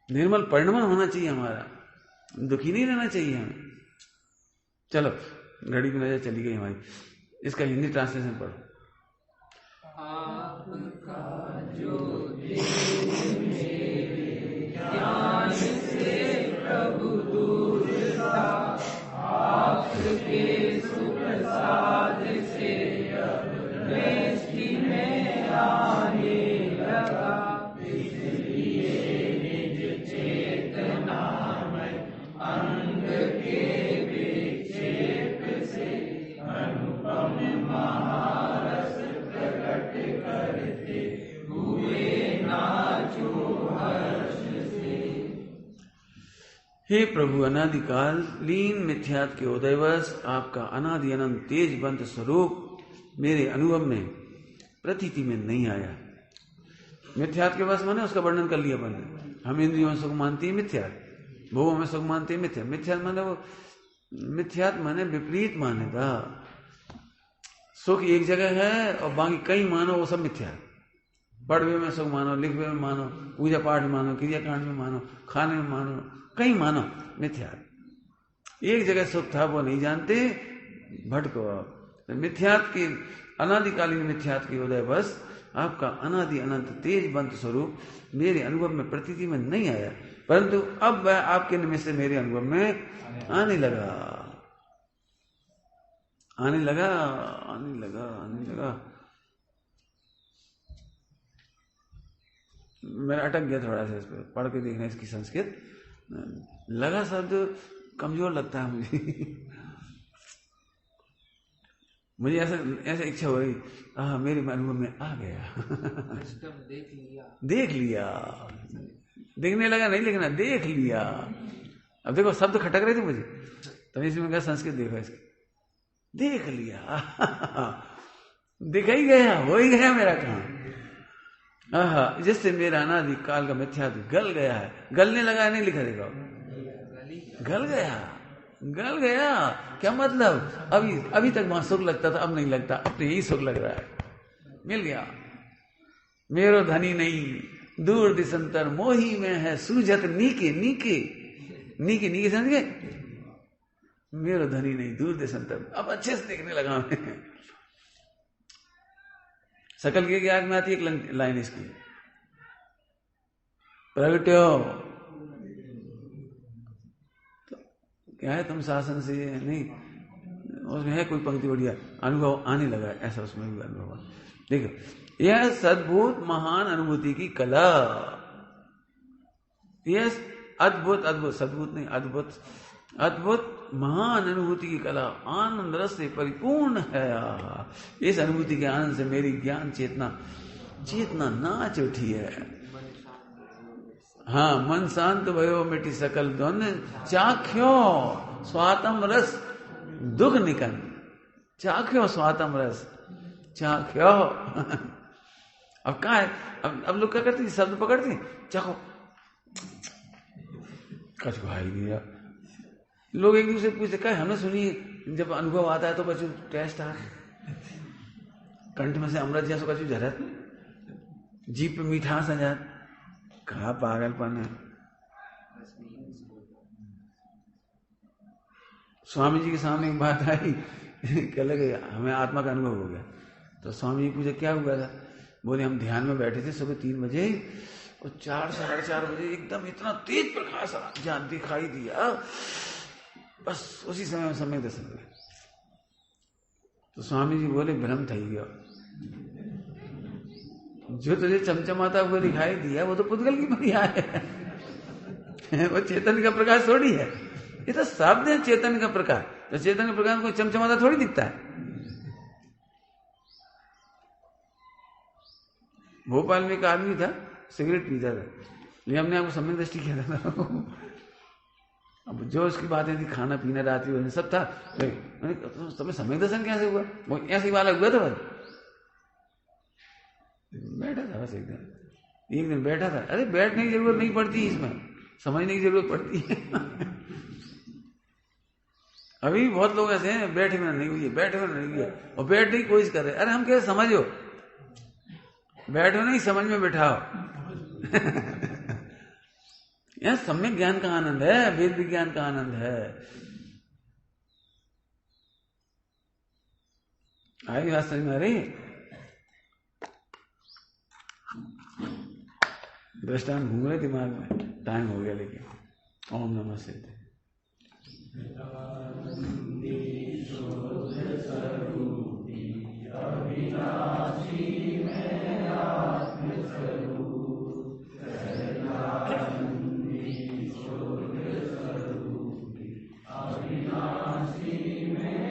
निर्मल परिणमन होना चाहिए हमारा, दुखी नहीं रहना चाहिए हमें। चलो, घड़ी की नजर चली गई हमारी, इसका हिंदी ट्रांसलेशन पढ़ो।
आपका जो तेज मेरे ज्ञान से प्रभु दूर था, आपके सुप्रसाद से अब दृष्टि में आने लगा। इसलिए निज चेतना में अंग के विक्षेप से अनुपम महारस प्रकट करते हुए नाचो हर्ष से।
हे प्रभु, अनादिकाल लीन मिथ्यात के उदयवश आपका अनादि अनंत तेजवंत स्वरूप मेरे अनुभव में प्रतीति में नहीं आया। मिथ्यात के वश माने उसका वर्णन कर लिया मैंने। हम इंद्रियों में सुख मानती है मिथ्यात, भोगों में सुख मानते हैं मिथ्या। मिथ्यात माने वो मिथ्यात माने विपरीत मान्यता। सुख एक जगह है और बाकी कई मानो, वो सब मिथ्या। पढ़वे में सुख मानो, लिखवे में मानो, पूजा पाठ में मानो, क्रियाकांड में मानो, खाने में मानो, कई मानो, मिथ्या। एक जगह सुख था वो नहीं जानते, भटको आप। मिथ्यात की अनादिकालीन मिथ्यात के उदय बस आपका अनादि अनंत तेजवंत स्वरूप मेरे अनुभव में प्रतीति में नहीं आया, परंतु अब वह आपके निमित्त से मेरे अनुभव में आने लगा, आने लगा, आने लगा, आने लगा। मैं अटक गया थोड़ा सा इस पर, पढ़ के देखना इसकी संस्कृत। लगा शब्द कमजोर लगता है मुझे ऐसा इच्छा हो रही, मेरे अनुभव में आ गया। देख लिया, देखने लगा नहीं लिखना, देख लिया। अब देखो शब्द खटक रहे थे मुझे, तो इसमें कहा संस्कृत देखो इसकी, देख लिया। दिख ही गया, हो ही गया मेरा काम। जिससे मेरा अनादि काल का मिथ्या गल गया है। गलने लगा नहीं लिखा, देखो गल गया, गल गया। क्या मतलब? अभी तक वहां सुख लगता था, अब नहीं लगता, अब तो यही सुख लग रहा है। मिल गया। मेरो धनी नहीं दूर दिसंतर, मोही में है सूझत नीके नीके नीके नीके, समझ गए? मेरो धनी नहीं दूर दिसंतर, अब अच्छे से देखने लगा मैं। सकल के ज्ञान में आती एक लाइन इसकी, प्रगट्यो क्या है तुम शासन से नहीं, उसमें है कोई पंक्ति बढ़िया, अनुभव आने लगा, ऐसा उसमें भी अनुभव। देखो, यह सद्भुत महान अनुभूति की कला, यह अद्भुत, अद्भुत सद्भुत नहीं, अद्भुत अद्भुत महान अनुभूति की कला आनंद रस से परिपूर्ण है। इस अनुभूति के आनंद से मेरी ज्ञान चेतना नाच उठी है। हाँ, मन शांत भयो मिटी सकल द्वंद्व, चाख्यो स्वातम रस दुख निकन, चाख्यो स्वातम रस, चाख्यो। अब कहा है, अब लोग क्या करते हैं, शब्द पकड़ते हैं, चाखो, कछ भाई दिया। लोग एक दूसरे पूछते, कहा हमने सुनी, जब अनुभव आता है तो बच्चों टेस्ट आ, कंठ में से अमृत जैसा कछु झरत, जीभ पे मीठास आ जात, कहा पागलपन है। स्वामी जी के सामने एक बात आई, कह लगे हमें आत्मा का अनुभव हो गया। तो स्वामी जी पूछे क्या हुआ था? बोले हम ध्यान में बैठे थे सुबह 3 बजे और 4 साढ़े 4 बजे एकदम इतना तेज प्रकाश जहां दिखाई दिया, बस उसी समय दर्शन हुए। तो स्वामी जी बोले भ्रम थी गया, जो तुझे चमचमाता हुआ दिखाई दिया वो तो पुद्गल की बढ़िया है, वो चेतन का प्रकाश थोड़ी है, ये तो शब्द है चेतन का प्रकाश। तो चेतन का प्रकाश को चमचमाता थोड़ी दिखता है। भोपाल में एक आदमी था, सिगरेट पीता था, लेकिन हमने आपको सम्यक दृष्टि किया था। अब जो उसकी बातें थी, खाना पीना रात्रि भोजन सब था, तुम्हें सम्यक दर्शन कैसे हुआ? वो ऐसे वाला हुआ था। बैठा था बस एक दिन बैठा था। अरे बैठने की जरूरत नहीं पड़ती, इसमें समझने की जरूरत पड़ती है। अभी बहुत लोग ऐसे हैं, बैठे में नहीं हुई है, बैठे में नहीं हुई है, और बैठने की कोशिश कर रहे। अरे हम क्या समझो, बैठो नहीं, समझ में बैठाओ। यह सम्यक ज्ञान का आनंद है, वेद विज्ञान का आनंद है। आई बात समझ में आ रही? दृष्टांत घूम रहे दिमाग में, टाइम हो गया लेकिन। ओम नमः सिद्धे।
अविनाशी में